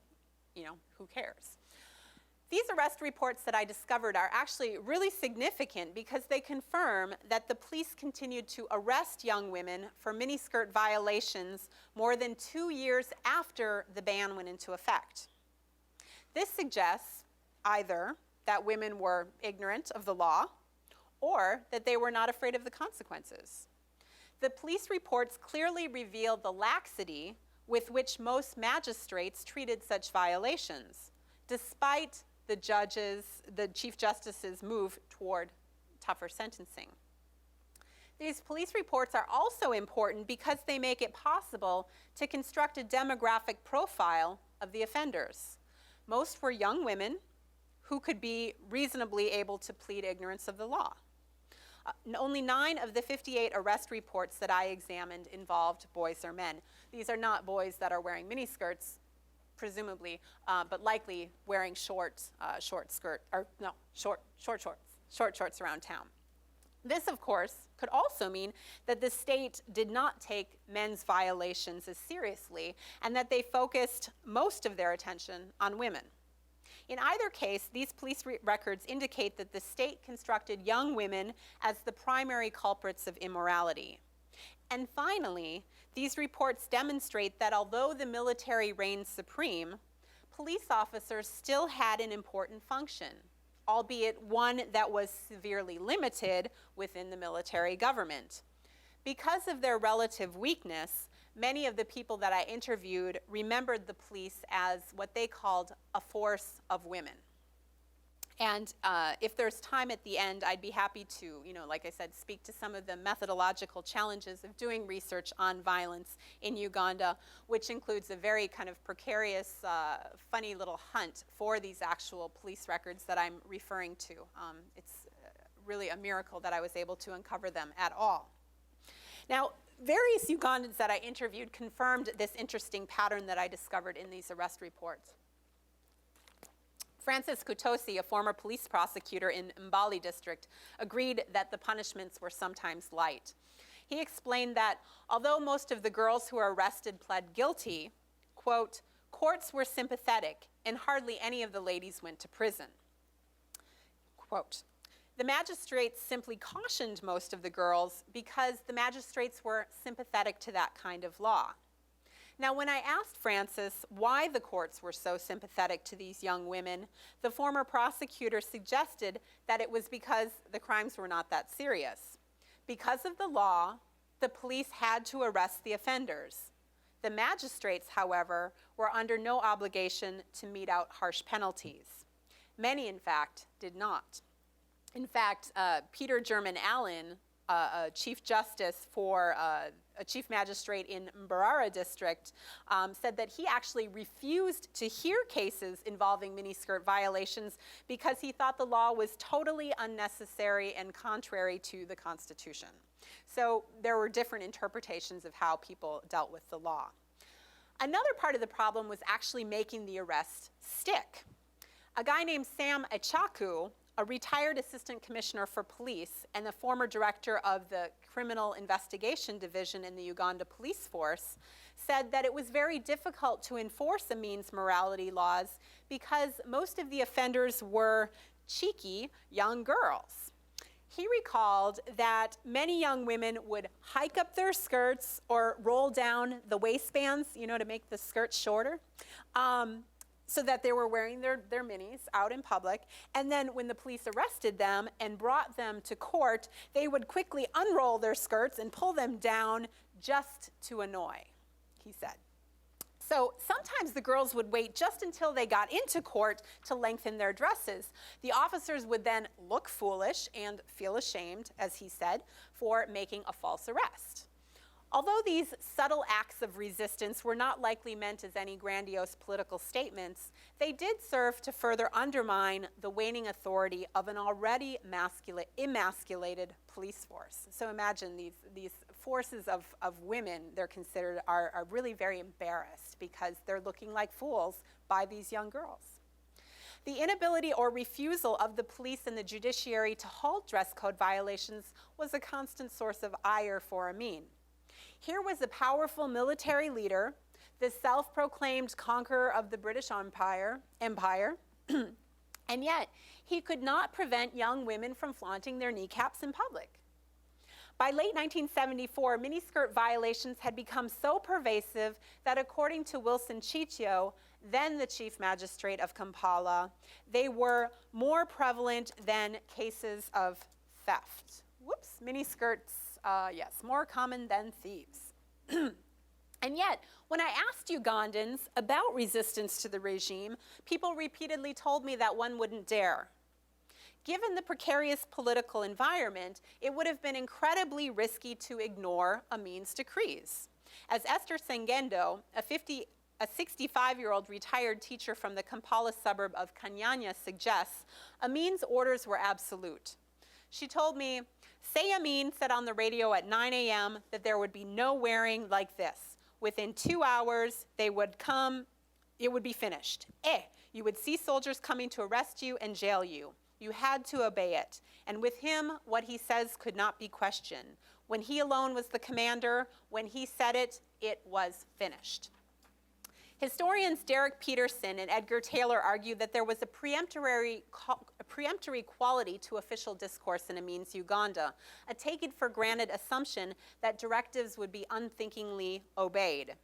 who cares? These arrest reports that I discovered are actually really significant because they confirm that the police continued to arrest young women for miniskirt violations more than 2 years after the ban went into effect. This suggests either that women were ignorant of the law or that they were not afraid of the consequences. The police reports clearly reveal the laxity with which most magistrates treated such violations, despite the Chief Justice's move toward tougher sentencing. These police reports are also important because they make it possible to construct a demographic profile of the offenders. Most were young women who could be reasonably able to plead ignorance of the law. Only 9 of the 58 arrest reports that I examined involved boys or men. These are not boys that are wearing miniskirts, presumably, but likely wearing short shorts around town. This, of course, could also mean that the state did not take men's violations as seriously and that they focused most of their attention on women. In either case, these police records indicate that the state constructed young women as the primary culprits of immorality. And finally, these reports demonstrate that although the military reigned supreme, police officers still had an important function, albeit one that was severely limited within the military government. Because of their relative weakness, many of the people that I interviewed remembered the police as what they called a force of women. And if there's time at the end, I'd be happy to, like I said, speak to some of the methodological challenges of doing research on violence in Uganda, which includes a very kind of precarious, funny little hunt for these actual police records that I'm referring to. It's really a miracle that I was able to uncover them at all. Now, various Ugandans that I interviewed confirmed this interesting pattern that I discovered in these arrest reports. Francis Kutosi, a former police prosecutor in Mbali district, agreed that the punishments were sometimes light. He explained that although most of the girls who were arrested pled guilty, quote, courts were sympathetic and hardly any of the ladies went to prison. Quote, the magistrates simply cautioned most of the girls because the magistrates were sympathetic to that kind of law. Now, when I asked Francis why the courts were so sympathetic to these young women, the former prosecutor suggested that it was because the crimes were not that serious. Because of the law, the police had to arrest the offenders. The magistrates, however, were under no obligation to mete out harsh penalties. Many, in fact, did not. In fact, Peter German Allen, a chief justice for a chief magistrate in Mbarara district, said that he actually refused to hear cases involving miniskirt violations because he thought the law was totally unnecessary and contrary to the Constitution. So there were different interpretations of how people dealt with the law. Another part of the problem was actually making the arrest stick. A guy named Sam Echaku, a retired assistant commissioner for police and the former director of the Criminal Investigation Division in the Uganda Police Force, said that it was very difficult to enforce the means morality laws because most of the offenders were cheeky young girls. He recalled that many young women would hike up their skirts or roll down the waistbands, to make the skirts shorter, so that they were wearing their minis out in public. And then when the police arrested them and brought them to court, they would quickly unroll their skirts and pull them down just to annoy, he said. So sometimes the girls would wait just until they got into court to lengthen their dresses. The officers would then look foolish and feel ashamed, as he said, for making a false arrest. Although these subtle acts of resistance were not likely meant as any grandiose political statements, they did serve to further undermine the waning authority of an already emasculated police force. So imagine these forces of women, they're considered, are really very embarrassed because they're looking like fools by these young girls. The inability or refusal of the police and the judiciary to halt dress code violations was a constant source of ire for Amin. Here was a powerful military leader, the self-proclaimed conqueror of the British Empire, and yet he could not prevent young women from flaunting their kneecaps in public. By late 1974, miniskirt violations had become so pervasive that according to Wilson Chichio, then the chief magistrate of Kampala, they were more prevalent than cases of theft. Whoops, miniskirts. Yes, more common than thieves. And yet, when I asked Ugandans about resistance to the regime, people repeatedly told me that one wouldn't dare. Given the precarious political environment, it would have been incredibly risky to ignore Amin's decrees. As Esther Sengendo, a 65-year-old retired teacher from the Kampala suburb of Kanyanya suggests, Amin's orders were absolute. She told me, say Amin said on the radio at 9 a.m. that there would be no wearing like this. Within 2 hours, they would come, it would be finished. You would see soldiers coming to arrest you and jail you. You had to obey it. And with him, what he says could not be questioned. When he alone was the commander, when he said it, it was finished. Historians Derek Peterson and Edgar Taylor argue that there was a peremptory quality to official discourse in Amin's Uganda, a taken-for-granted assumption that directives would be unthinkingly obeyed.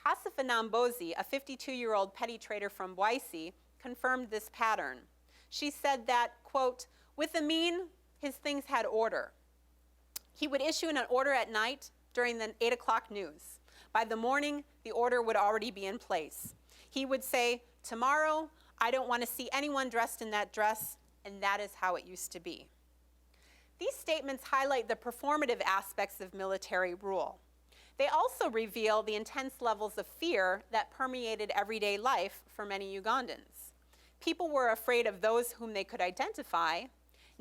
Hasifa Nambozi, a 52-year-old petty trader from Bwaisi, confirmed this pattern. She said that, quote, with Amin, his things had order. He would issue an order at night during the 8 o'clock news. By the morning, the order would already be in place. He would say, "Tomorrow, I don't want to see anyone dressed in that dress," and that is how it used to be. These statements highlight the performative aspects of military rule. They also reveal the intense levels of fear that permeated everyday life for many Ugandans. People were afraid of those whom they could identify,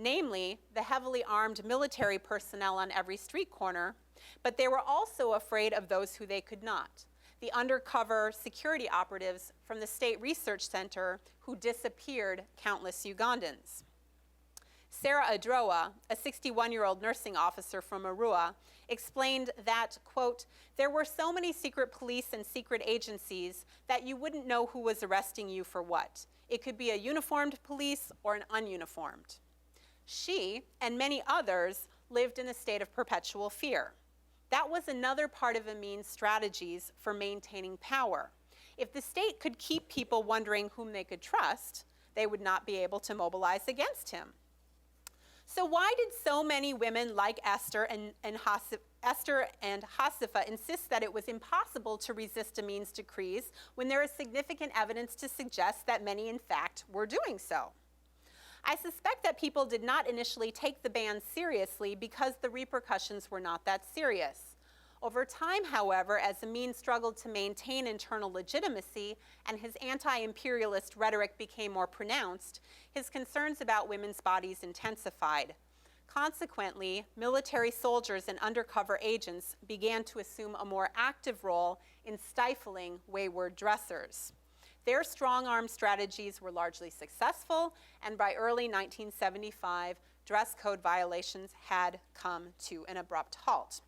namely the heavily armed military personnel on every street corner, but they were also afraid of those who they could not, the undercover security operatives from the State Research Center who disappeared countless Ugandans. Sarah Adroa, a 61-year-old nursing officer from Arua, explained that, quote, "There were so many secret police and secret agencies that you wouldn't know who was arresting you for what. It could be a uniformed police or an ununiformed." She and many others lived in a state of perpetual fear. That was another part of Amin's strategies for maintaining power. If the state could keep people wondering whom they could trust, they would not be able to mobilize against him. So why did so many women like Esther and Hasifa insist that it was impossible to resist Amin's decrees when there is significant evidence to suggest that many, in fact, were doing so? I suspect that people did not initially take the ban seriously because the repercussions were not that serious. Over time, however, as Amin struggled to maintain internal legitimacy and his anti-imperialist rhetoric became more pronounced, his concerns about women's bodies intensified. Consequently, military soldiers and undercover agents began to assume a more active role in stifling wayward dressers. Their strong-arm strategies were largely successful, and by early 1975, dress code violations had come to an abrupt halt.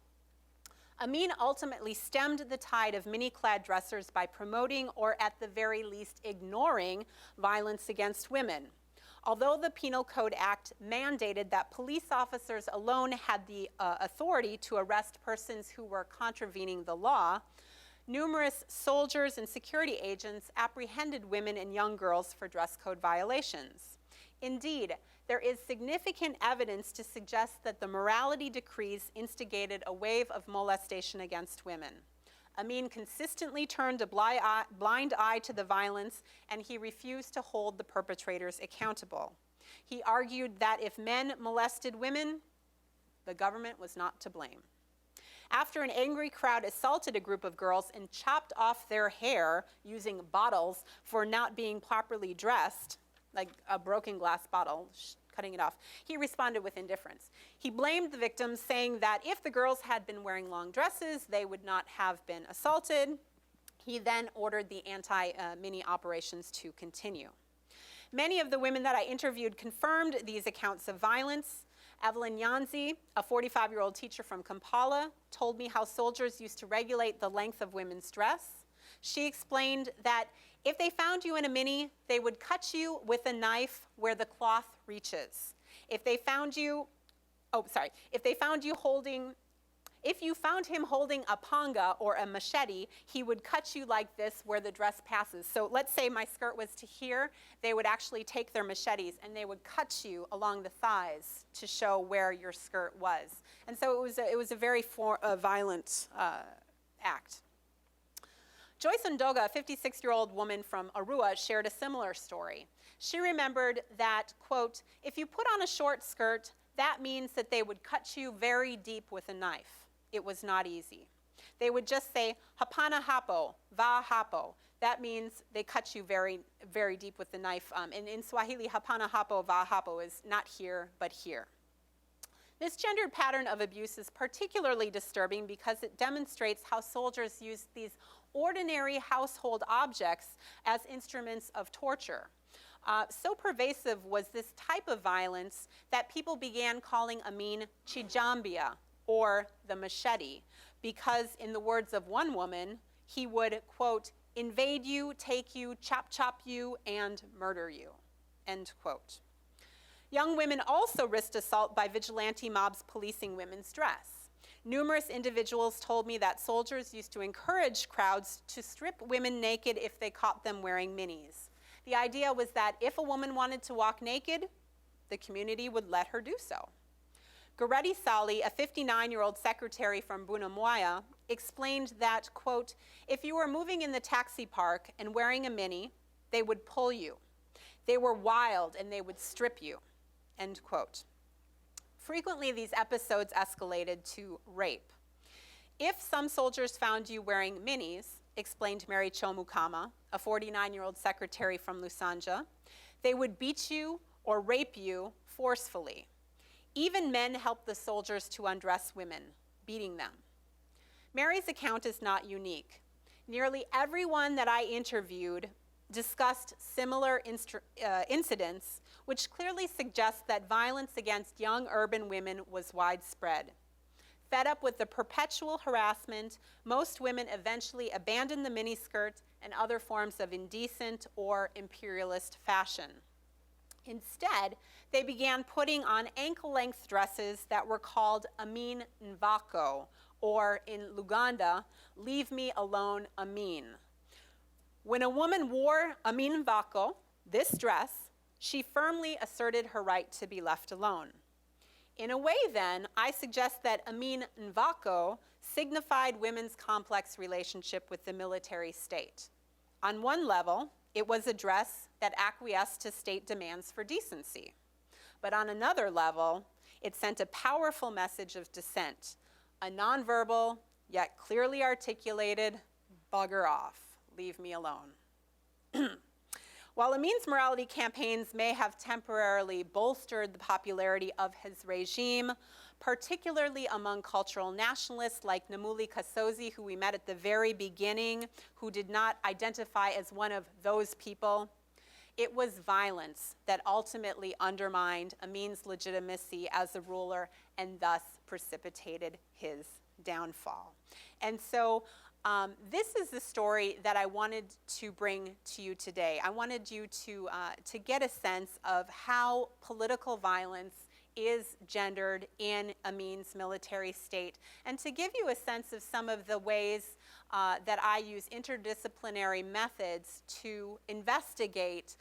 Amin ultimately stemmed the tide of mini-clad dressers by promoting, or at the very least ignoring, violence against women. Although the Penal Code Act mandated that police officers alone had the authority to arrest persons who were contravening the law, numerous soldiers and security agents apprehended women and young girls for dress code violations. Indeed, there is significant evidence to suggest that the morality decrees instigated a wave of molestation against women. Amin consistently turned a blind eye to the violence, and he refused to hold the perpetrators accountable. He argued that if men molested women, the government was not to blame. After an angry crowd assaulted a group of girls and chopped off their hair using bottles for not being properly dressed, like a broken glass bottle, cutting it off, he responded with indifference. He blamed the victims, saying that if the girls had been wearing long dresses, they would not have been assaulted. He then ordered the anti-mini operations to continue. Many of the women that I interviewed confirmed these accounts of violence. Evelyn Nyanzi, a 45-year-old teacher from Kampala, told me how soldiers used to regulate the length of women's dress. She explained that if they found you in a mini, they would cut you with a knife where the cloth reaches. If you found him holding a panga or a machete, he would cut you like this where the dress passes. So let's say my skirt was to here, they would actually take their machetes and they would cut you along the thighs to show where your skirt was. And so it was a very violent act. Joyce Ndoga, a 56-year-old woman from Arua, shared a similar story. She remembered that, quote, "If you put on a short skirt, that means that they would cut you very deep with a knife. It was not easy. They would just say, hapana hapo, va hapo. That means they cut you very, very deep with the knife. And in Swahili, hapana hapo, va hapo is not here, but here." This gendered pattern of abuse is particularly disturbing because it demonstrates how soldiers used these ordinary household objects as instruments of torture. So pervasive was this type of violence that people began calling Amin Chijambia, or the machete, because in the words of one woman, he would, quote, "invade you, take you, chop you, and murder you," end quote. Young women also risked assault by vigilante mobs policing women's dress. Numerous individuals told me that soldiers used to encourage crowds to strip women naked if they caught them wearing minis. The idea was that if a woman wanted to walk naked, the community would let her do so. Goretti Sali, a 59-year-old secretary from Bunamoya, explained that, quote, if you were moving in the taxi park and wearing a mini, they would pull you. They were wild and they would strip you, end quote. Frequently, these episodes escalated to rape. If some soldiers found you wearing minis, explained Mary Chomukama, a 49-year-old secretary from Lusanja, they would beat you or rape you forcefully. Even men helped the soldiers to undress women, beating them. Mary's account is not unique. Nearly everyone that I interviewed discussed similar incidents, which clearly suggests that violence against young urban women was widespread. Fed up with the perpetual harassment, most women eventually abandoned the miniskirt and other forms of indecent or imperialist fashion. Instead, they began putting on ankle-length dresses that were called amin nvako, or in Luganda, leave me alone amin. When a woman wore amin nvako, this dress, she firmly asserted her right to be left alone. In a way, then, I suggest that amin nvako signified women's complex relationship with the military state. On one level, it was a dress that acquiesced to state demands for decency. But on another level, it sent a powerful message of dissent, a nonverbal, yet clearly articulated, bugger off, leave me alone. While Amin's morality campaigns may have temporarily bolstered the popularity of his regime, particularly among cultural nationalists like Namuli Kasozi, who we met at the very beginning, who did not identify as one of those people, it was violence that ultimately undermined Amin's legitimacy as a ruler and thus precipitated his downfall. And so this is the story that I wanted to bring to you today. I wanted you to get a sense of how political violence is gendered in Amin's military state, and to give you a sense of some of the ways that I use interdisciplinary methods to investigate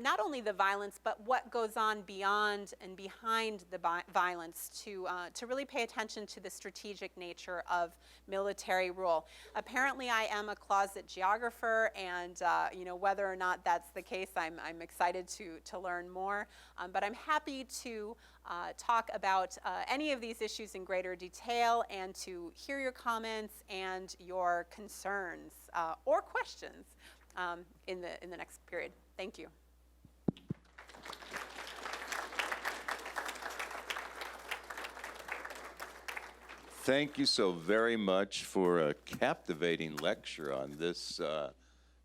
not only the violence, but what goes on beyond and behind the violence, to really pay attention to the strategic nature of military rule. Apparently, I am a closet geographer, and whether or not that's the case, I'm excited to learn more. But I'm happy to talk about any of these issues in greater detail and to hear your comments and your concerns or questions in the next period. Thank you. Thank you so very much for a captivating lecture on this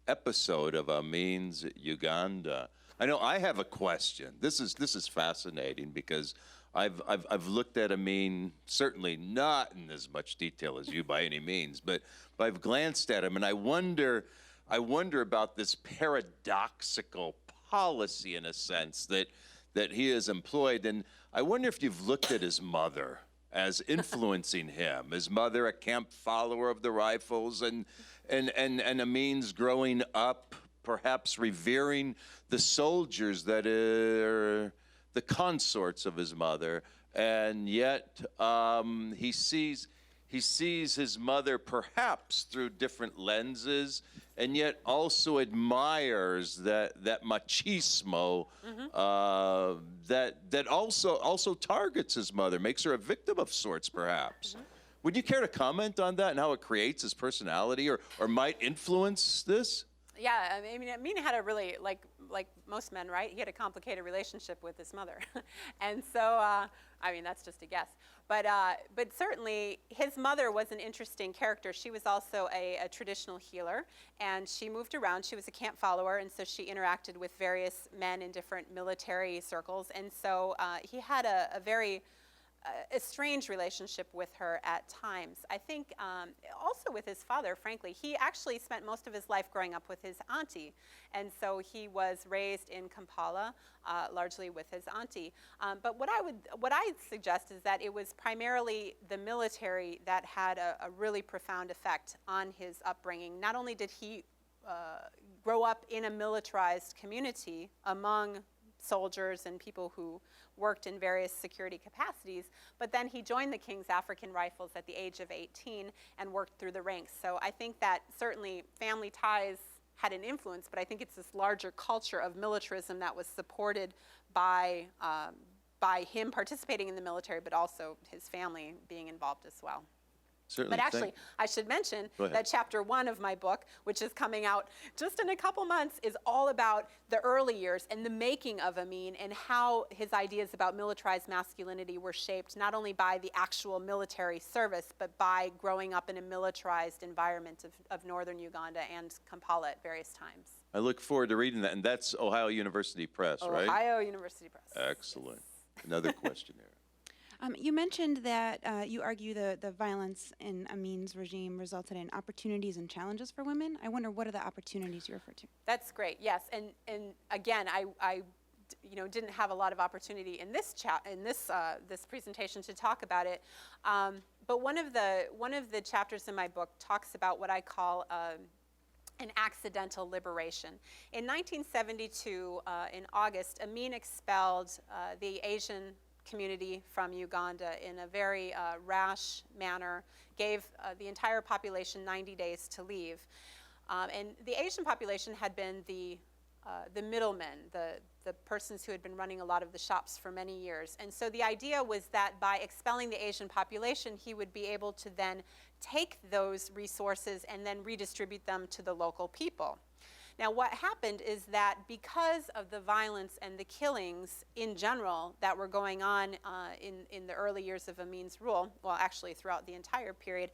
episode of Amin's Uganda. I know I have a question. This is fascinating because I've looked at Amin, certainly not in as much detail as you by any means, but I've glanced at him, and I wonder about this paradoxical policy, in a sense, that he has employed. And I wonder if you've looked at his mother as influencing him. His mother, a camp follower of the Rifles, and Amin's growing up, perhaps revering the soldiers that are the consorts of his mother, and yet he sees his mother perhaps through different lenses, and yet also admires that machismo that also targets his mother, makes her a victim of sorts, perhaps. Would you care to comment on that and how it creates his personality or might influence this? Yeah, I mean, Amin had a really, like most men, right? He had a complicated relationship with his mother. And so, I mean, that's just a guess. But certainly, his mother was an interesting character. She was also a traditional healer, and she moved around. She was a camp follower, and so she interacted with various men in different military circles. And so he had a very strange relationship with her at times. I think also with his father, frankly. He actually spent most of his life growing up with his auntie, and so he was raised in Kampala, largely with his auntie. But what I suggest is that it was primarily the military that had a really profound effect on his upbringing. Not only did he grow up in a militarized community among soldiers and people who worked in various security capacities. But then he joined the King's African Rifles at the age of 18 and worked through the ranks. So I think that certainly family ties had an influence, but I think it's this larger culture of militarism that was supported by him participating in the military, but also his family being involved as well. Certainly. But actually, I should mention Go ahead. that chapter 1 of my book, which is coming out just in a couple months, is all about the early years and the making of Amin and how his ideas about militarized masculinity were shaped not only by the actual military service, but by growing up in a militarized environment of northern Uganda and Kampala at various times. I look forward to reading that, and that's Ohio University Press, right? Ohio University Press. Excellent. Another question here. You mentioned that you argue the violence in Amin's regime resulted in opportunities and challenges for women. I wonder, what are the opportunities you refer to? That's great. Yes, and again, I didn't have a lot of opportunity in this this presentation to talk about it. But one of the chapters in my book talks about what I call an accidental liberation. In 1972, in August, Amin expelled the Asian community from Uganda in a very rash manner, gave the entire population 90 days to leave. And the Asian population had been the middlemen, the persons who had been running a lot of the shops for many years. And so the idea was that by expelling the Asian population, he would be able to then take those resources and then redistribute them to the local people. Now, what happened is that because of the violence and the killings in general that were going on in the early years of Amin's rule, well, actually throughout the entire period,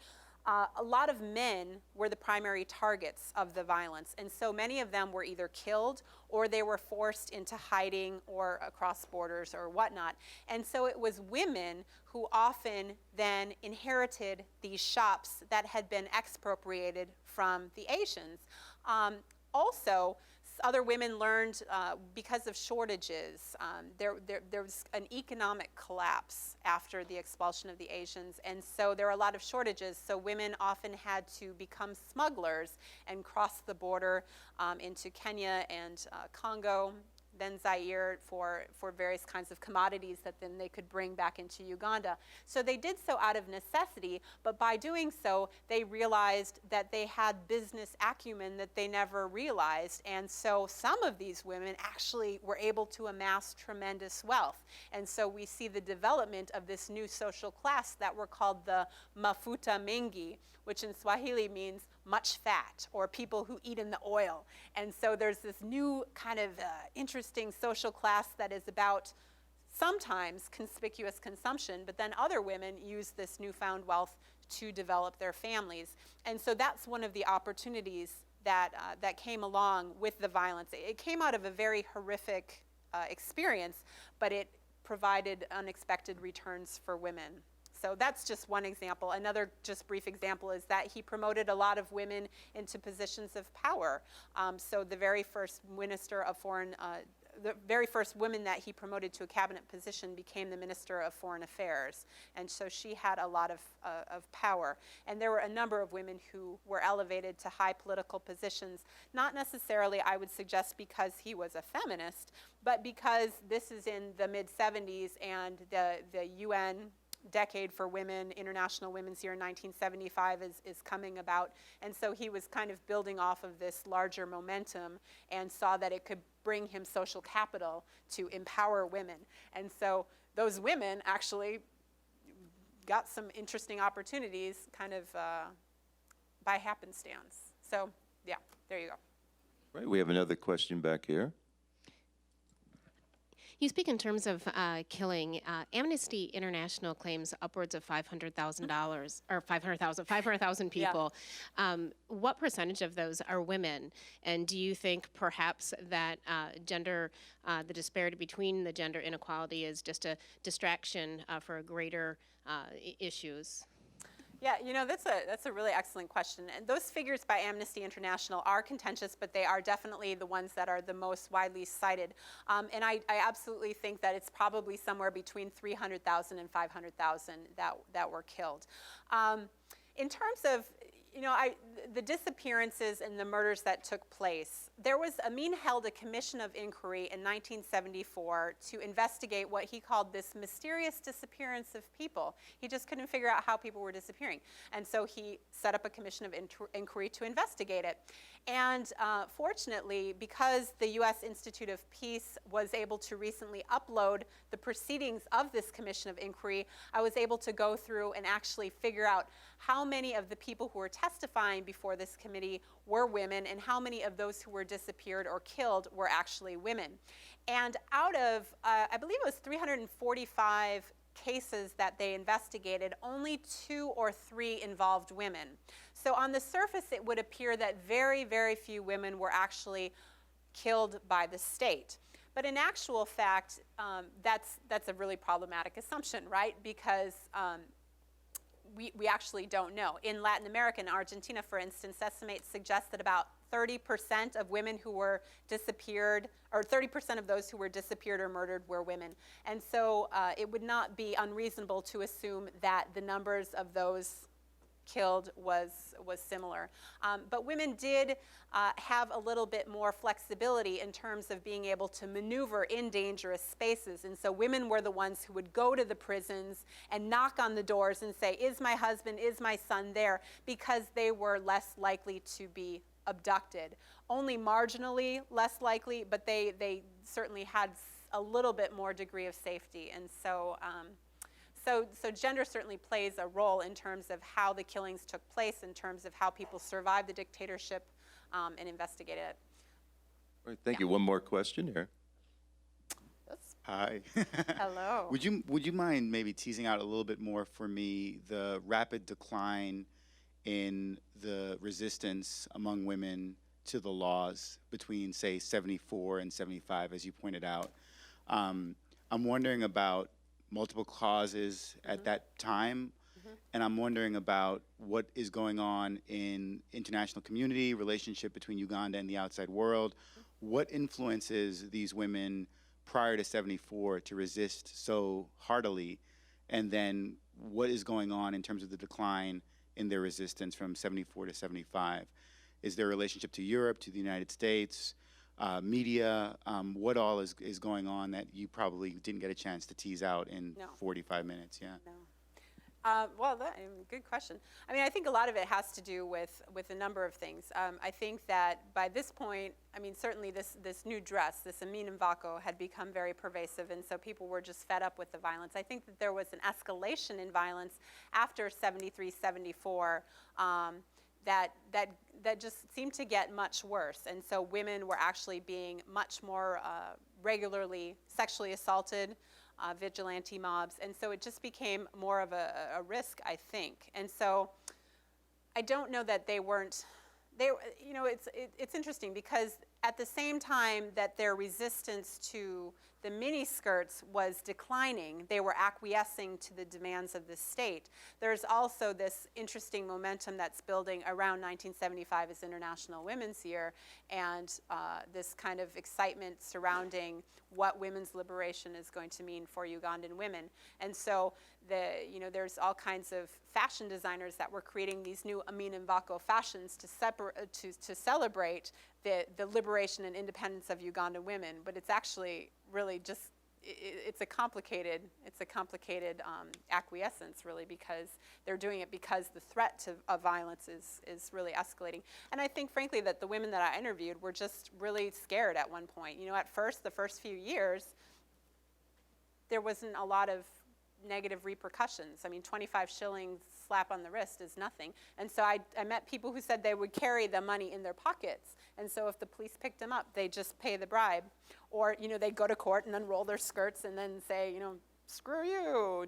a lot of men were the primary targets of the violence. And so many of them were either killed or they were forced into hiding or across borders or whatnot. And so it was women who often then inherited these shops that had been expropriated from the Asians. Also, other women learned because of shortages. There was an economic collapse after the expulsion of the Asians, and so there were a lot of shortages. So women often had to become smugglers and cross the border into Kenya and Congo, then Zaire for various kinds of commodities that then they could bring back into Uganda. So they did so out of necessity, but by doing so, they realized that they had business acumen that they never realized. And so some of these women actually were able to amass tremendous wealth. And so we see the development of this new social class that were called the mafuta mengi, which in Swahili means much fat, or people who eat in the oil. And so there's this new kind of interesting social class that is about sometimes conspicuous consumption, but then other women use this newfound wealth to develop their families. And so that's one of the opportunities that came along with the violence. It came out of a very horrific experience, but it provided unexpected returns for women. So that's just one example. Another just brief example is that he promoted a lot of women into positions of power. So the very first minister of foreign, the very first woman that he promoted to a cabinet position became the Minister of Foreign Affairs. And so she had a lot of power. And there were a number of women who were elevated to high political positions, not necessarily, I would suggest, because he was a feminist, but because this is in the mid-70s and the UN Decade for Women, International Women's Year in 1975 is coming about. And so he was kind of building off of this larger momentum and saw that it could bring him social capital to empower women. And so those women actually got some interesting opportunities kind of by happenstance. So yeah, there you go. Right, we have another question back here. You speak in terms of killing. Amnesty International claims upwards of $500,000 or 500,000 people. Yeah. What percentage of those are women? And do you think perhaps that the disparity between the gender inequality is just a distraction for greater issues? Yeah, you know, that's a really excellent question. And those figures by Amnesty International are contentious, but they are definitely the ones that are the most widely cited. And I absolutely think that it's probably somewhere between 300,000 and 500,000 that were killed. In terms of, you know, the disappearances and the murders that took place, there was, Amin held a commission of inquiry in 1974 to investigate what he called this mysterious disappearance of people. He just couldn't figure out how people were disappearing. And so he set up a commission of inquiry to investigate it. And fortunately, because the U.S. Institute of Peace was able to recently upload the proceedings of this commission of inquiry, I was able to go through and actually figure out how many of the people who were testifying before this committee were women and how many of those who were disappeared or killed were actually women. And out of, I believe it was 345 cases that they investigated, only 2 or 3 involved women. So on the surface, it would appear that very, very few women were actually killed by the state. But in actual fact, that's a really problematic assumption, right? Because we actually don't know. In Latin America and Argentina, for instance, estimates suggest that about 30% of women who were disappeared, or 30% of those who were disappeared or murdered were women. And so it would not be unreasonable to assume that the numbers of those killed was similar. But women did have a little bit more flexibility in terms of being able to maneuver in dangerous spaces. And so women were the ones who would go to the prisons and knock on the doors and say, is my husband, is my son there? Because they were less likely to be abducted. Only marginally less likely, but they certainly had a little bit more degree of safety. And so So gender certainly plays a role in terms of how the killings took place, in terms of how people survived the dictatorship and investigated it. All right, thank you. One more question here. Hi. Hello. Would you mind maybe teasing out a little bit more for me the rapid decline in the resistance among women to the laws between, say, 74 and 75, as you pointed out? I'm wondering about multiple causes at that time, and I'm wondering about what is going on in international community, relationship between Uganda and the outside world. What influences these women prior to 74 to resist so heartily, and then what is going on in terms of the decline in their resistance from 74 to 75? Is there a relationship to Europe, to the United States, media? What all is going on that you probably didn't get a chance to tease out in 45 minutes? Yeah. No. Well, good question. I mean, I think a lot of it has to do with a number of things. I think that by this point, I mean, certainly this new dress, this Amin Mvako, had become very pervasive, and so people were just fed up with the violence. I think that there was an escalation in violence after 73, 74 that just seemed to get much worse, and so women were actually being much more regularly sexually assaulted. Vigilante mobs, and so it just became more of a risk, I think. And so I don't know that they weren't, you know, it's interesting because at the same time that their resistance to the miniskirts was declining, they were acquiescing to the demands of the state. There's also this interesting momentum that's building around 1975 as International Women's Year, and this kind of excitement surrounding what women's liberation is going to mean for Ugandan women. And so there's all kinds of fashion designers that were creating these new Amin Mvako fashions to celebrate the liberation and independence of Ugandan women. But it's actually really just, it's a complicated acquiescence, really, because they're doing it because the threat of violence is really escalating. And I think, frankly, that the women that I interviewed were just really scared at one point. You know, at first, the first few years, there wasn't a lot of negative repercussions. I mean, 25 shillings slap on the wrist is nothing. And so I met people who said they would carry the money in their pockets. And so if the police picked them up, they just pay the bribe. Or, you know, they'd go to court and unroll their skirts and then say, you know, screw you,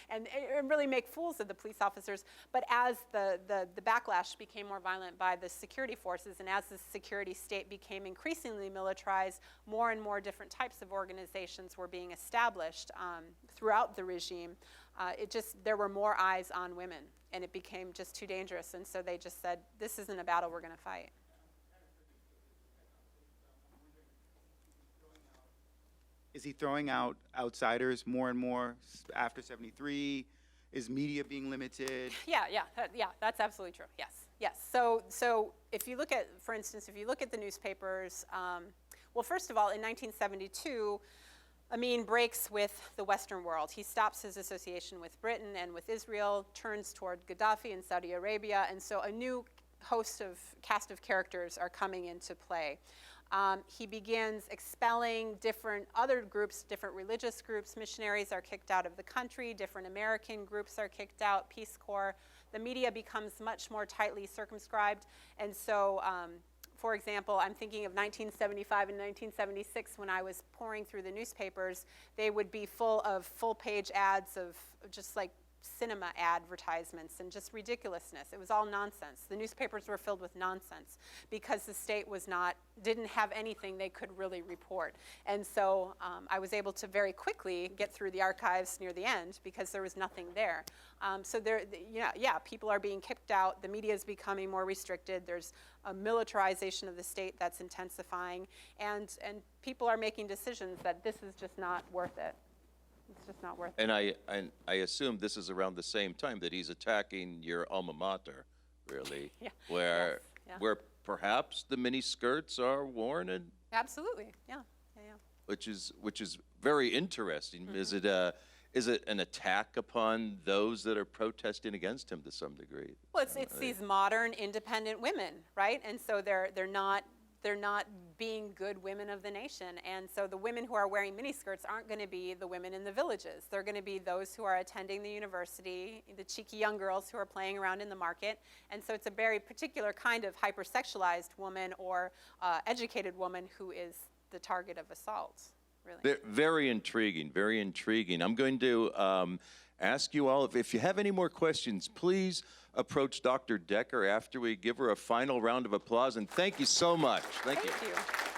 and really make fools of the police officers. But as the backlash became more violent by the security forces, and as the security state became increasingly militarized, more and more different types of organizations were being established throughout the regime. There were more eyes on women, and it became just too dangerous. And so they just said, this isn't a battle we're going to fight. Is he throwing out outsiders more and more after 73? Is media being limited? Yeah, that's absolutely true. Yes. Yes. So if you look at, for instance, if you look at the newspapers, well, first of all, in 1972, Amin breaks with the Western world. He stops his association with Britain and with Israel, turns toward Gaddafi and Saudi Arabia, and so a new cast of characters are coming into play. He begins expelling different other groups, different religious groups. Missionaries are kicked out of the country. Different American groups are kicked out, Peace Corps. The media becomes much more tightly circumscribed. And so, for example, I'm thinking of 1975 and 1976 when I was pouring through the newspapers. They would be full of full-page ads of just like cinema advertisements and just ridiculousness. It was all nonsense. The newspapers were filled with nonsense because the state didn't have anything they could really report. And so I was able to very quickly get through the archives near the end because there was nothing there. So people are being kicked out. The media is becoming more restricted. There's a militarization of the state that's intensifying, and people are making decisions that this is just not worth it. It's just not worth it. And I assume this is around the same time that he's attacking your alma mater, really, Yeah. where Yes. Yeah. where perhaps the mini skirts are worn, and Absolutely. Yeah. which is very interesting. Mm-hmm. Is it an attack upon those that are protesting against him to some degree? Well, it's these modern independent women, right? And so they're not being good women of the nation. And so the women who are wearing miniskirts aren't going to be the women in the villages. They're going to be those who are attending the university, the cheeky young girls who are playing around in the market. And so it's a very particular kind of hypersexualized woman or educated woman who is the target of assault, really. Very intriguing, very intriguing. I'm going to ask you all, if you have any more questions, please approach Dr. Decker after we give her a final round of applause. And thank you so much. Thank you. Thank you.